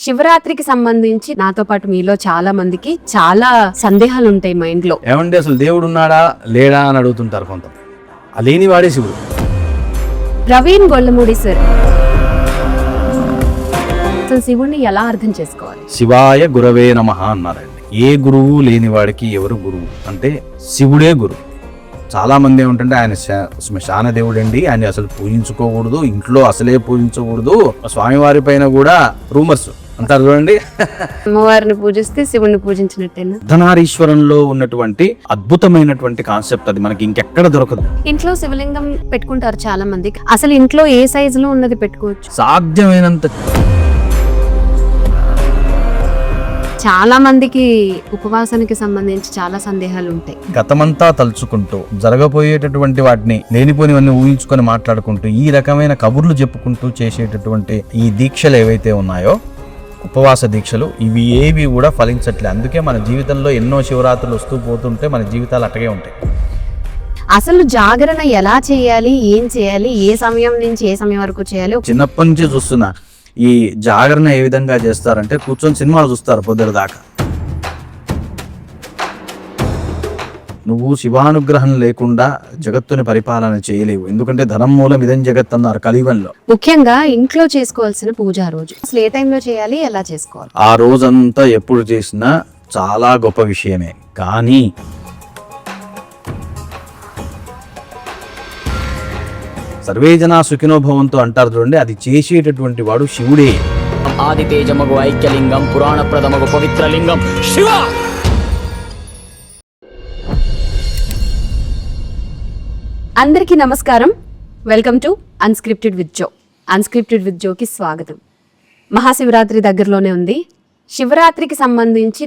శివరాత్రికి సంబంధించి నాతో పాటు మీలో చాలా మందికి చాలా సందేహాలు ఉంటాయి మైండ్ లో. ఏమంటే అసలు దేవుడు ఉన్నాడా లేడా అని అడుగుతుంటారు కొంతమంది. ఆ లేనివాడే శివుడు. ప్రవీణ్ గొల్లమూడి సార్, అసలు శివుడిని ఎలా అర్థం చేసుకోవాలి? శివాయ గురవే నమః అన్నారండి. ఏ గురువు లేనివాడికి ఎవరు గురువు అంటే శివుడే గురువు. చాలా మంది ఏమిటంటే ఆయన శ్మశాన దేవుడు అండి, ఆయన అసలు పూజించుకోకూడదు, ఇంట్లో అసలే పూజించకూడదు, స్వామివారి పైన కూడా రూమర్స్ అంటారు చూడండి. అమ్మవారిని పూజిస్తే శివుడిని పూజించినట్టేనా? అర్ధనారీశ్వరంలో ఉన్నటువంటి అద్భుతమైనటువంటి కాన్సెప్ట్ అది మనకి ఇంకెక్కడ దొరకదు. ఇంట్లో శివలింగం పెట్టుకుంటారు చాలా మంది. అసలు ఇంట్లో ఏ సైజులో ఉన్నది పెట్టుకోవచ్చు? సాధ్యమైనంత. చాలా మందికి ఉపవాసానికి సంబంధించి చాలా సందేహాలు ఉంటాయి. గతమంతా తలుచుకుంటూ జరగబోయేటటువంటి వాటిని లేనిపోనివన్నీ ఊహించుకొని మాట్లాడుకుంటూ ఈ రకమైన కబుర్లు చెప్పుకుంటూ చేసేటటువంటి ఈ దీక్షలు ఏవైతే ఉన్నాయో, ఉపవాస దీక్షలు, ఇవి ఏవి కూడా ఫలించట్లే. అందుకే మన జీవితంలో ఎన్నో శివరాత్రులు వస్తూ పోతుంటే మన జీవితాలు అట్టగే ఉంటాయి. అసలు జాగరణ ఎలా చేయాలి, ఏం చేయాలి, ఏ సమయం నుంచి ఏ సమయం వరకు చేయాలి? చిన్నప్పటి నుంచి చూస్తున్నా ఈ జాగరణ ఏ విధంగా చేస్తారంటే కూర్చొని సినిమాలు చూస్తారు పొద్దున దాకా. నువ్వు శివానుగ్రహం లేకుండా జగత్తుని పరిపాలన చేయలేవు. ఎందుకంటే ధనం మూలం ఇదం జగత్ అన్నారు కలియుగంలో. ముఖ్యంగా ఇంట్లో చేసుకోవాల్సిన పూజ రోజు అసలు ఏ టైంలో చేయాలి, ఎలా చేసుకోవాలి? ఆ రోజంతా ఎప్పుడు చేసినా చాలా గొప్ప విషయమే. కానీ సర్వే జనా సుఖినో భవంతు అంటారు చూడండి, అది చేసేటటువంటి వాడు శివుడే. ఆది తేజమగు ఐక్యలింగం, పురాణ ప్రథమగు పవిత్రలింగం శివ. అందరికీ నమస్కారం. Welcome to unscripted with Jo. Unscripted with జోకి స్వాగతం. మహాశివరాత్రి దగ్గరలోనే ఉంది. శివరాత్రికి సంబంధించి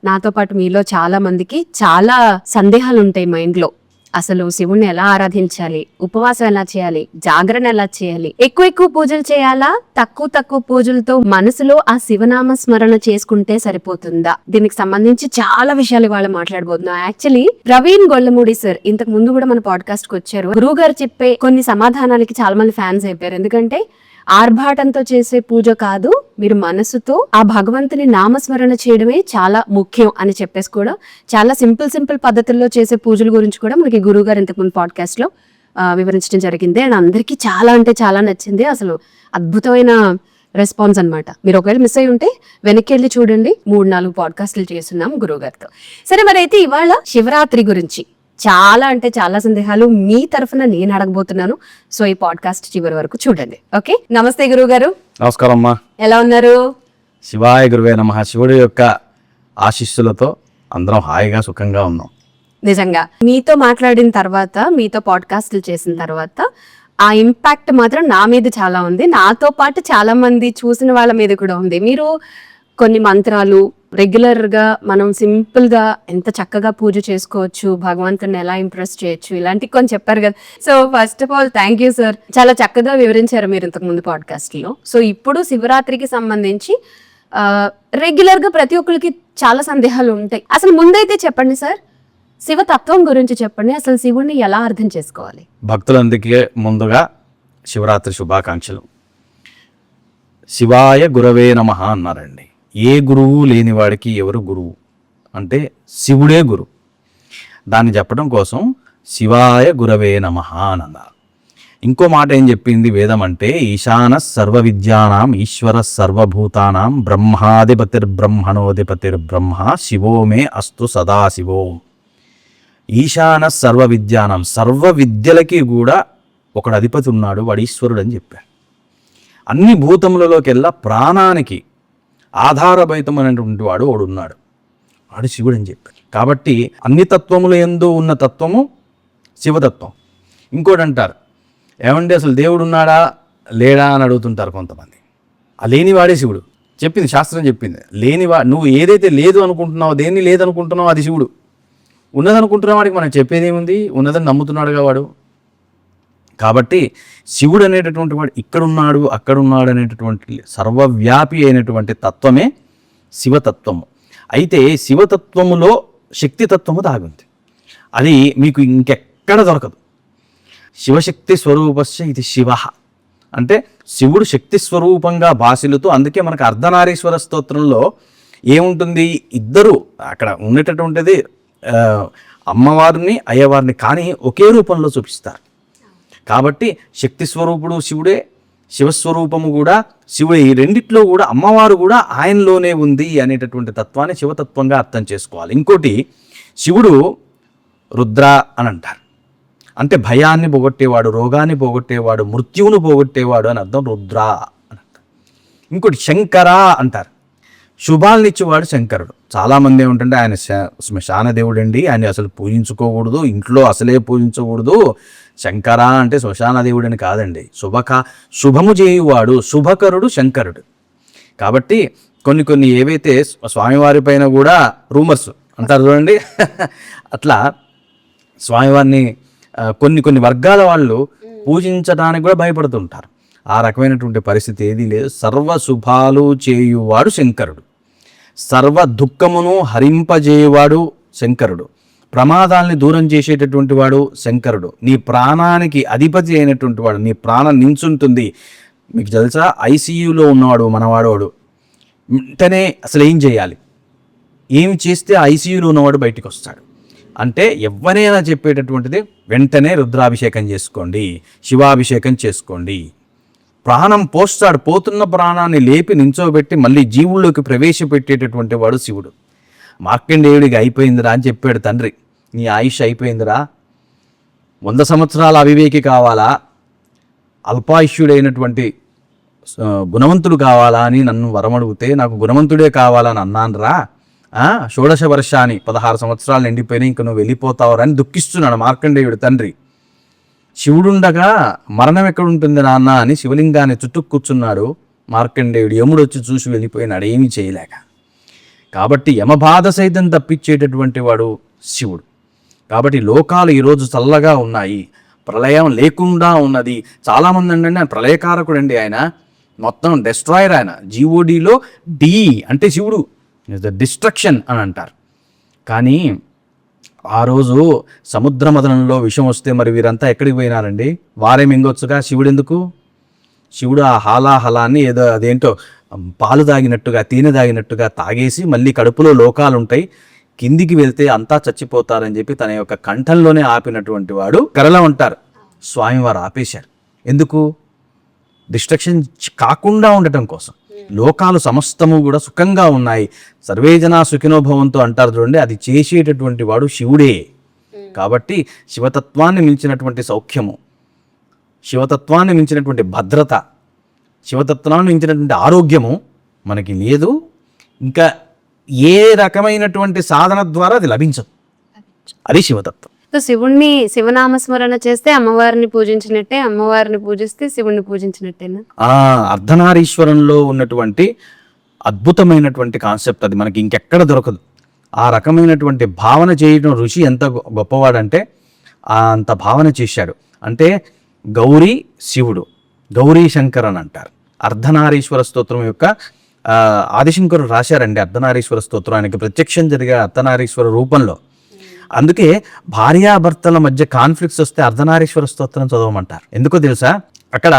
నాతో పాటు మీలో చాలా మందికి చాలా సందేహాలు ఉంటాయి మైండ్ లో. అసలు శివుణ్ణి ఎలా ఆరాధించాలి, ఉపవాసం ఎలా చేయాలి, జాగరణ ఎలా చేయాలి, ఎక్కువ పూజలు చేయాలా, తక్కువ పూజలతో మనసులో ఆ శివనామ స్మరణ చేసుకుంటే సరిపోతుందా? దీనికి సంబంధించి చాలా విషయాలు ఇవాళ మాట్లాడబోతున్నాం. యాక్చువల్లీ ప్రవీణ్ గొల్లమూడి సార్ ఇంతకు ముందు కూడా మన పాడ్కాస్ట్ కి వచ్చారు. గురువు గారు చెప్పే కొన్ని సమాధానాలకి చాలా మంది ఫ్యాన్స్ అయిపోయారు. ఎందుకంటే ఆర్భాటంతో చేసే పూజ కాదు, మీరు మనసుతో ఆ భగవంతుని నామస్మరణ చేయడమే చాలా ముఖ్యం అని చెప్పేసి కూడా చాలా సింపుల్ పద్ధతుల్లో చేసే పూజల గురించి కూడా మనకి గురువు గారు ఇంతకుముందు పాడ్కాస్ట్ లో వివరించడం జరిగింది. అండ్ అందరికీ చాలా అంటే చాలా నచ్చింది. అసలు అద్భుతమైన రెస్పాన్స్ అన్నమాట. మీరు ఒకవేళ మిస్ అయి ఉంటే వెనక్కి వెళ్ళి చూడండి, 3-4 పాడ్కాస్ట్లు చేస్తున్నాం గురువు గారితో. సరే, మరి అయితే ఇవాళ శివరాత్రి గురించి చాలా అంటే చాలా సందేహాలు మీ తరఫున నేను అడగబోతున్నాను. సో ఈ పాడ్కాస్ట్ చివరి వరకు చూడండి. ఓకే, నమస్తే గురువు గారు. నమస్కారం అమ్మా. ఎలా ఉన్నారు? శివాయ గురువే నమః. శివుడి యొక్క ఆశీస్సులతో అందరం హాయిగా సుఖంగా ఉన్నాం. నిజంగా మీతో మాట్లాడిన తర్వాత, మీతో పాడ్కాస్ట్లు చేసిన తర్వాత ఆ ఇంపాక్ట్ మాత్రం నా మీద చాలా ఉంది. నాతో పాటు చాలా మంది చూసిన వాళ్ళ మీద కూడా ఉంది. మీరు కొన్ని మంత్రాలు రెగ్యులర్ గా మనం సింపుల్ గా ఎంత చక్కగా పూజ చేసుకోవచ్చు, భగవంతుని ఎలా ఇంప్రెస్ చేయొచ్చు, ఇలాంటి కొన్ని చెప్పారు కదా. So first of all thank you sir. చాలా చక్కగా వివరించారు మీరు ఇంతకు ముందు పాడ్కాస్ట్ లో. సో ఇప్పుడు శివరాత్రికి సంబంధించి రెగ్యులర్ గా ప్రతి ఒక్కరికి చాలా సందేహాలు ఉంటాయి. అసలు ముందైతే చెప్పండి సార్, శివతత్వం గురించి చెప్పండి. అసలు శివుణ్ణి ఎలా అర్థం చేసుకోవాలి? భక్తులందరికీ ముందుగా శివరాత్రి శుభాకాంక్షలు. శివాయ గురవే నమః అన్నారండి. ఏ గురువు లేనివాడికి ఎవరు గురువు అంటే శివుడే గురువు. దాన్ని చెప్పడం కోసం శివాయ గురవే నమః అని అన్నారు. ఇంకో మాట ఏం చెప్పింది వేదం అంటే, ఈశాన సర్వ విద్యానాం ఈశ్వర సర్వభూతానాం బ్రహ్మాధిపతిర్బ్రహ్మణోధిపతిర్బ్రహ్మ శివో మే అస్తు సదాశివో. ఈశాన సర్వ విద్యానాం, సర్వ విద్యలకి కూడా ఒకడు అధిపతి ఉన్నాడు, వాడు ఈశ్వరుడు అని చెప్పాడు. అన్ని భూతములలోకెల్లా ప్రాణానికి ఆధారభైతమైనటువంటి వాడు ఉన్నాడు, వాడు శివుడు అని చెప్పాడు. కాబట్టి అన్ని తత్వముల యందు ఉన్న తత్వము శివతత్వం. ఇంకోటి అంటారు, ఏమంటే అసలు దేవుడు ఉన్నాడా లేడా అని అడుగుతుంటారు కొంతమంది. ఆ లేనివాడే శివుడు. చెప్పింది శాస్త్రం, చెప్పింది నువ్వు ఏదైతే లేదు అనుకుంటున్నావో, దేన్ని లేదనుకుంటున్నావో అది శివుడు. ఉన్నదనుకుంటున్న వాడికి మనం చెప్పేది ఏముంది, ఉన్నదని నమ్ముతున్నాడుగా వాడు. కాబట్టి శివుడు అనేటటువంటి వాడు ఇక్కడున్నాడు అక్కడున్నాడు అనేటటువంటి సర్వవ్యాపి అయినటువంటి తత్వమే శివతత్వము. అయితే శివతత్వములో శక్తితత్వము దాగుంది. అది మీకు ఇంకెక్కడ దొరకదు. శివశక్తి స్వరూపస్య ఇది శివ అంటే శివుడు శక్తి స్వరూపంగా భాసిల్లుతూ, అందుకే మనకు అర్ధనారీశ్వర స్తోత్రంలో ఏముంటుంది, ఇద్దరు అక్కడ ఉండేటటువంటిది అమ్మవారిని అయ్యవారిని కానీ ఒకే రూపంలో చూపిస్తారు. కాబట్టి శక్తి స్వరూపుడు శివుడే, శివస్వరూపము కూడా శివుడే. ఈ రెండిట్లో కూడా అమ్మవారు కూడా ఆయనలోనే ఉంది అనేటటువంటి తత్వాన్ని శివతత్వంగా అర్థం చేసుకోవాలి. ఇంకోటి, శివుడు రుద్ర అని అంటారు. అంటే భయాన్ని పోగొట్టేవాడు, రోగాన్ని పోగొట్టేవాడు, మృత్యువును పోగొట్టేవాడు అని అర్థం రుద్ర అని అంటారు. ఇంకోటి శంకర అంటారు. శుభాలనిచ్చేవాడు శంకరుడు. చాలామంది ఏమిటంటే ఆయన శ్మశాన దేవుడు అండి, ఆయన అసలు పూజించుకోకూడదు, ఇంట్లో అసలే పూజించకూడదు, శంకర అంటే శ్మశాన దేవుడని కాదండి, శుభము చేయువాడు శుభకరుడు శంకరుడు. కాబట్టి కొన్ని ఏవైతే స్వామివారి పైన కూడా రూమర్స్ అంటారు చూడండి, అట్లా స్వామివారిని కొన్ని వర్గాల వాళ్ళు పూజించడానికి కూడా భయపడుతుంటారు. ఆ రకమైనటువంటి పరిస్థితి ఏదీ లేదు. సర్వ శుభాలు చేయువాడు శంకరుడు, సర్వ దుఃఖమును హరింపజేయువాడు శంకరుడు, ప్రమాదాలని దూరం చేసేటటువంటి వాడు శంకరుడు, నీ ప్రాణానికి అధిపతి అయినటువంటి వాడు, నీ ప్రాణం నించుంటుంది. మీకు తెలుసా, ఐసీయూలో ఉన్నవాడు మనవాడు వెంటనే అసలు ఏం చేయాలి, ఏమి చేస్తే ఐసీయూలో ఉన్నవాడు బయటికి వస్తాడు అంటే ఎవరైనా చెప్పేటటువంటిది వెంటనే రుద్రాభిషేకం చేసుకోండి, శివాభిషేకం చేసుకోండి. ప్రాణం పోస్తాడు, పోతున్న ప్రాణాన్ని లేపి నించోబెట్టి మళ్ళీ జీవుల్లోకి ప్రవేశపెట్టేటటువంటి వాడు శివుడు. మార్కండేయుడికి అయిపోయిందిరా అని చెప్పాడు తండ్రి, నీ ఆయుష్ అయిపోయిందిరా, 100 సంవత్సరాల అవివేకి కావాలా, అల్పాయుష్యుడైనటువంటి గుణవంతుడు కావాలా అని నన్ను వరమడిగితే నాకు గుణవంతుడే కావాలని అన్నానురా, షోడశ వర్షాన్ని 16 సంవత్సరాలు నిండిపోయినా ఇంక నువ్వు వెళ్ళిపోతావురా అని దుఃఖిస్తున్నాడు మార్కండేయుడు తండ్రి. శివుడుండగా మరణం ఎక్కడుంటుంది నాన్న అని శివలింగాన్ని చుట్టూ కూర్చున్నాడు మార్కండేయుడు. యముడు వచ్చి చూసి వెళ్ళిపోయినాడు ఏమీ చేయలేక. కాబట్టి యమబాధ సైతం తప్పించేటటువంటి వాడు శివుడు. కాబట్టి లోకాలు ఈరోజు చల్లగా ఉన్నాయి, ప్రళయం లేకుండా ఉన్నది. చాలామంది అండి ఆయన ప్రళయకారకుడు అండి, ఆయన మొత్తం డెస్ట్రాయర్, ఆయన జీఓడిలో డి అంటే శివుడు డిస్ట్రక్షన్ అని అంటారు. కానీ ఆ రోజు సముద్ర మదనంలో విషం వస్తే మరి వీరంతా ఎక్కడికి పోయినారండి, వారే మింగొచ్చుగా, శివుడు ఎందుకు? శివుడు ఆ హాలాహలాన్ని ఏదో అదేంటో పాలు తాగినట్టుగా తేనె తాగినట్టుగా తాగేసి మళ్ళీ కడుపులో లోకాలు ఉంటాయి, కిందికి వెళ్తే అంతా చచ్చిపోతారని చెప్పి తన యొక్క కంఠంలోనే ఆపినటువంటి వాడు కరల ఉంటారు. స్వామివారు ఆపేశారు. ఎందుకు? డిస్ట్రక్షన్ కాకుండా ఉండటం కోసం. లోకాలు సమస్తము కూడా సుఖంగా ఉన్నాయి, సర్వే జనా సుఖినోభవంతో అంటారు చూడండి, అది చేసేటటువంటి వాడు శివుడే. కాబట్టి శివతత్వాన్ని మించినటువంటి సౌఖ్యము, శివతత్వాన్ని మించినటువంటి భద్రత, శివతత్వాన్ని మించినటువంటి ఆరోగ్యము మనకి లేదు. ఇంకా ఏ రకమైనటువంటి సాధన ద్వారా అది లభించదు. అది శివతత్వం. సో శివుణ్ణి శివనామస్మరణ చేస్తే అమ్మవారిని పూజించినట్టే, అమ్మవారిని పూజిస్తే శివుణ్ణి పూజించినట్టేనా? అర్ధనారీశ్వరంలో ఉన్నటువంటి అద్భుతమైనటువంటి కాన్సెప్ట్ అది, మనకి ఇంకెక్కడ దొరకదు. ఆ రకమైనటువంటి భావన చేయడం ఋషి ఎంత గొప్పవాడంటే అంత భావన చేశాడు. అంటే గౌరీ శివుడు, గౌరీ శంకర్ అని అంటారు. అర్ధనారీశ్వర స్తోత్రం యొక్క ఆదిశంకరుడు రాశారండి అర్ధనారీశ్వర స్తోత్రం, ఆయనకి ప్రత్యక్షం జరిగే అర్ధనారీశ్వర రూపంలో. అందుకే భార్యాభర్తల మధ్య కాన్ఫ్లిక్ట్స్ వస్తే అర్ధనారీశ్వర స్తోత్రం చదవమంటారు. ఎందుకో తెలుసా, అక్కడ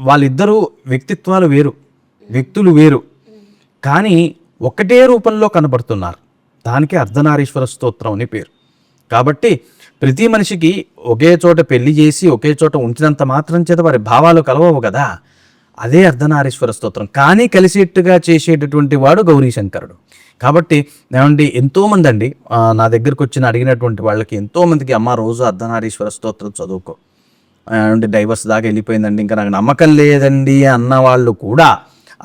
వాళ్ళిద్దరూ వ్యక్తిత్వాలు వేరు, వ్యక్తులు వేరు, కానీ ఒకటే రూపంలో కనబడుతున్నారు. దానికి అర్ధనారీశ్వర స్తోత్రం అని పేరు. కాబట్టి ప్రతి మనిషికి ఒకే చోట పెళ్లి చేసి ఒకే చోట ఉంచినంత మాత్రం చేత వారి భావాలు కలవవు కదా, అదే అర్ధనారీశ్వర స్తోత్రం. కానీ కలిసేట్టుగా చేసేటటువంటి వాడు గౌరీ శంకరుడు. కాబట్టి ఏమండి ఎంతోమంది అండి నా దగ్గరకు వచ్చిన అడిగినటువంటి వాళ్ళకి ఎంతోమందికి అమ్మ రోజు అర్ధనారీశ్వర స్తోత్రం చదువుకో అంటే డైవర్స్ దాకా వెళ్ళిపోయిందండి, ఇంకా నాకు నమ్మకం లేదండి అన్న వాళ్ళు కూడా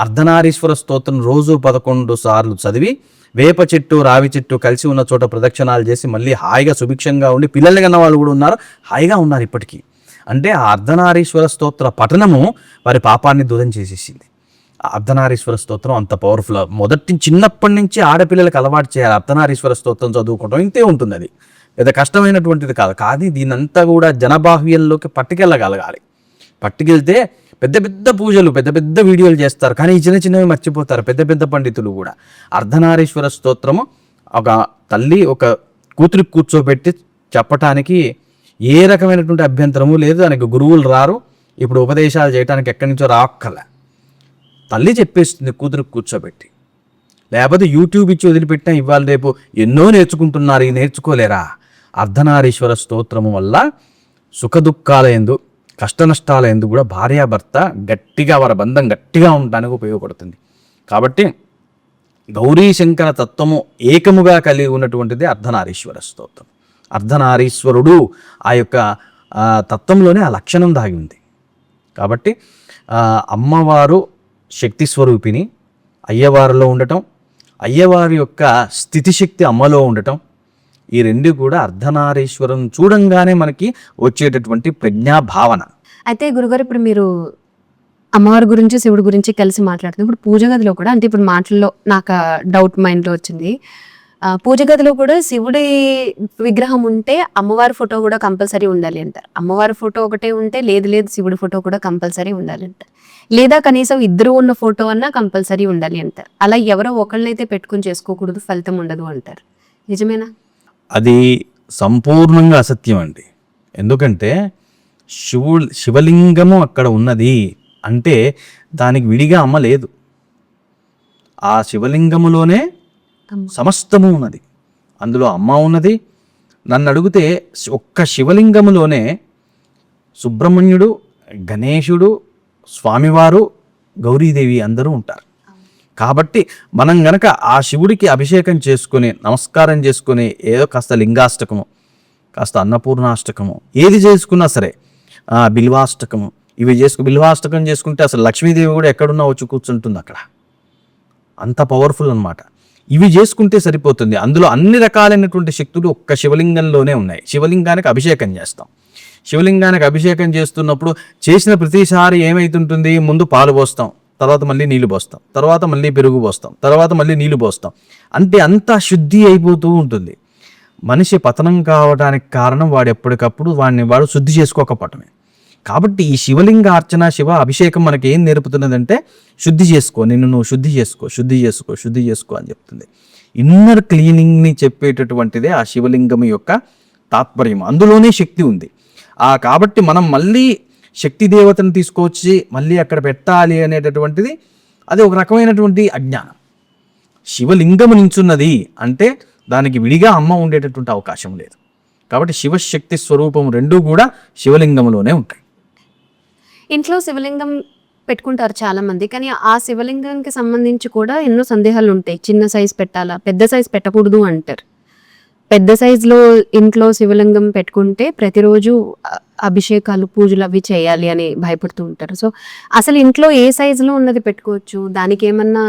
అర్ధనారీశ్వర స్తోత్రం రోజు 11 సార్లు చదివి వేప చెట్టు రావి చెట్టు కలిసి ఉన్న చోట ప్రదక్షిణాలు చేసి మళ్ళీ హాయిగా సుభిక్షంగా ఉండి పిల్లలు కన్న వాళ్ళు కూడా ఉన్నారు, హాయిగా ఉన్నారు ఇప్పటికీ. అంటే ఆ అర్ధనారీశ్వర స్తోత్ర పఠనము వారి పాపాన్ని దూరం చేసేసింది. అర్ధనారీశ్వర స్తోత్రం అంత పవర్ఫుల్. చిన్నప్పటి నుంచి ఆడపిల్లలకు అలవాటు చేయాలి అర్ధనారీశ్వర స్తోత్రం చదువుకోవడం. ఇంతే ఉంటుంది, అది పెద్ద కష్టమైనటువంటిది కాదు. కానీ దీనంతా కూడా జనబాహ్యంలోకి పట్టుకెళ్ళగలగాలి. పట్టుకెళ్తే పెద్ద పెద్ద పూజలు పెద్ద పెద్ద వీడియోలు చేస్తారు, కానీ ఈ చిన్న చిన్నవి మర్చిపోతారు పెద్ద పెద్ద పండితులు కూడా. అర్ధనారీశ్వర స్తోత్రము ఒక తల్లి ఒక కూతురికి కూర్చోబెట్టి చెప్పటానికి ఏ రకమైనటువంటి అభ్యంతరము లేదు, దానికి గురువులు రారు, ఇప్పుడు ఉపదేశాలు చేయడానికి ఎక్కడి నుంచో రాక్కర్లే, తల్లి చెప్పేస్తుంది కూతురు కూర్చోబెట్టి. లేకపోతే యూట్యూబ్ ఇచ్చి వదిలిపెట్టినా ఇవాళ రేపు ఎన్నో నేర్చుకుంటున్నారు, ఈ నేర్చుకోలేరా? అర్ధనారీశ్వర స్తోత్రము వల్ల సుఖదుఖాల యందు కష్ట నష్టాల యందు కూడా భార్యాభర్త గట్టిగా వారి బంధం గట్టిగా ఉండడానికి ఉపయోగపడుతుంది. కాబట్టి గౌరీ శంకర తత్వము ఏకముగా కలిగి ఉన్నటువంటిది అర్ధనారీశ్వర స్తోత్రం. అర్ధనారీశ్వరుడు ఆ యొక్క తత్వంలోనే ఆ లక్షణం దాగి ఉంది. కాబట్టి అమ్మవారు శక్తి స్వరూపిణి అయ్యవారిలో ఉండటం, అయ్యవారి యొక్క స్థితిశక్తి అమ్మలో ఉండటం, ఈ రెండు కూడా అర్ధనారీశ్వరం చూడంగానే మనకి వచ్చేటటువంటి ప్రజ్ఞా భావన. అయితే గురుగారు, ఇప్పుడు మీరు అమ్మవారి గురించి శివుడి గురించి కలిసి మాట్లాడుతుంది. ఇప్పుడు పూజ గదిలో కూడా, అంటే ఇప్పుడు మాటల్లో నాకు డౌట్ మైండ్లో వచ్చింది, పూజ గదిలో కూడా శివుడి విగ్రహం ఉంటే అమ్మవారి ఫోటో కూడా కంపల్సరీ ఉండాలి అంటారు. అమ్మవారి ఫోటో ఒకటే ఉంటే లేదు శివుడి ఫోటో కూడా కంపల్సరీ ఉండాలి అంటారు. లేదా కనీసం ఇద్దరు ఉన్న ఫోటో అన్నా కంపల్సరీ ఉండాలి అంటారు. అలా ఎవరో ఒకళ్ళనైతే పెట్టుకుని చేసుకోకూడదు, ఫలితం ఉండదు అంటారు. నిజమేనా? అది సంపూర్ణంగా అసత్యం అండి. ఎందుకంటే శివలింగము అక్కడ ఉన్నది అంటే దానికి విడిగా అమ్మ లేదు. ఆ శివలింగములోనే సమస్తము ఉన్నది, అందులో అమ్మ ఉన్నది. నన్ను అడిగితే ఒక్క శివలింగములోనే సుబ్రహ్మణ్యుడు, గణేశుడు, స్వామివారు, గౌరీదేవి అందరూ ఉంటారు. కాబట్టి మనం గనక ఆ శివుడికి అభిషేకం చేసుకుని నమస్కారం చేసుకుని ఏదో కాస్త లింగాష్టకము, కాస్త అన్నపూర్ణాష్టకము ఏది చేసుకున్నా సరే, బిల్వాష్టకము ఇవి బిల్వాష్టకం చేసుకుంటే అసలు లక్ష్మీదేవి కూడా ఎక్కడున్నా వచ్చి కూర్చుంటుంది అక్కడ. అంత పవర్ఫుల్ అన్నమాట. ఇవి చేసుకుంటే సరిపోతుంది. అందులో అన్ని రకాలైనటువంటి శక్తులు ఒక్క శివలింగంలోనే ఉన్నాయి. శివలింగానికి అభిషేకం చేస్తాం. శివలింగానికి అభిషేకం చేస్తున్నప్పుడు చేసిన ప్రతిసారి ఏమైతుంటుంది, ముందు పాలు పోస్తాం, తర్వాత మళ్ళీ నీళ్లు పోస్తాం, తర్వాత మళ్ళీ పెరుగు పోస్తాం, తర్వాత మళ్ళీ నీళ్లు పోస్తాం. అంటే అంతా శుద్ధి అయిపోతూ ఉంటుంది. మనిషి పతనం కావడానికి కారణం వాడు ఎప్పటికప్పుడు వాడు శుద్ధి చేసుకోకపోవటమే. కాబట్టి ఈ శివలింగ అర్చన, శివ అభిషేకం మనకి ఏం నేర్పుతున్నదంటే శుద్ధి చేసుకో, నిన్ను నువ్వు శుద్ధి చేసుకో, శుద్ధి చేసుకో, శుద్ధి చేసుకో అని చెప్తుంది. ఇన్నర్ క్లీనింగ్ని చెప్పేటటువంటిదే ఆ శివలింగం యొక్క తాత్పర్యం. అందులోనే శక్తి ఉంది. కాబట్టి మనం మళ్ళీ శక్తి దేవతను తీసుకొచ్చి మళ్ళీ అక్కడ పెట్టాలి అనేటటువంటిది అది ఒక రకమైనటువంటి అజ్ఞానం. శివలింగము నించున్నది అంటే దానికి విడిగా అమ్మ ఉండేటటువంటి అవకాశం లేదు. కాబట్టి శివశక్తి స్వరూపం రెండూ కూడా శివలింగంలోనే ఉంటాయి. ఇంట్లో శివలింగం పెట్టుకుంటారు చాలా మంది, కానీ ఆ శివలింగానికి సంబంధించి కూడా ఎన్నో సందేహాలు ఉంటాయి. చిన్న సైజు పెట్టాలా, పెద్ద సైజు పెట్టకూడదు అంటారు. పెద్ద సైజులో ఇంట్లో శివలింగం పెట్టుకుంటే ప్రతిరోజు అభిషేకాలు, పూజలు అవి చేయాలి అని భయపడుతూ ఉంటారు. సో అసలు ఇంట్లో ఏ సైజులో ఉన్నది పెట్టుకోవచ్చు? దానికి ఏమన్నా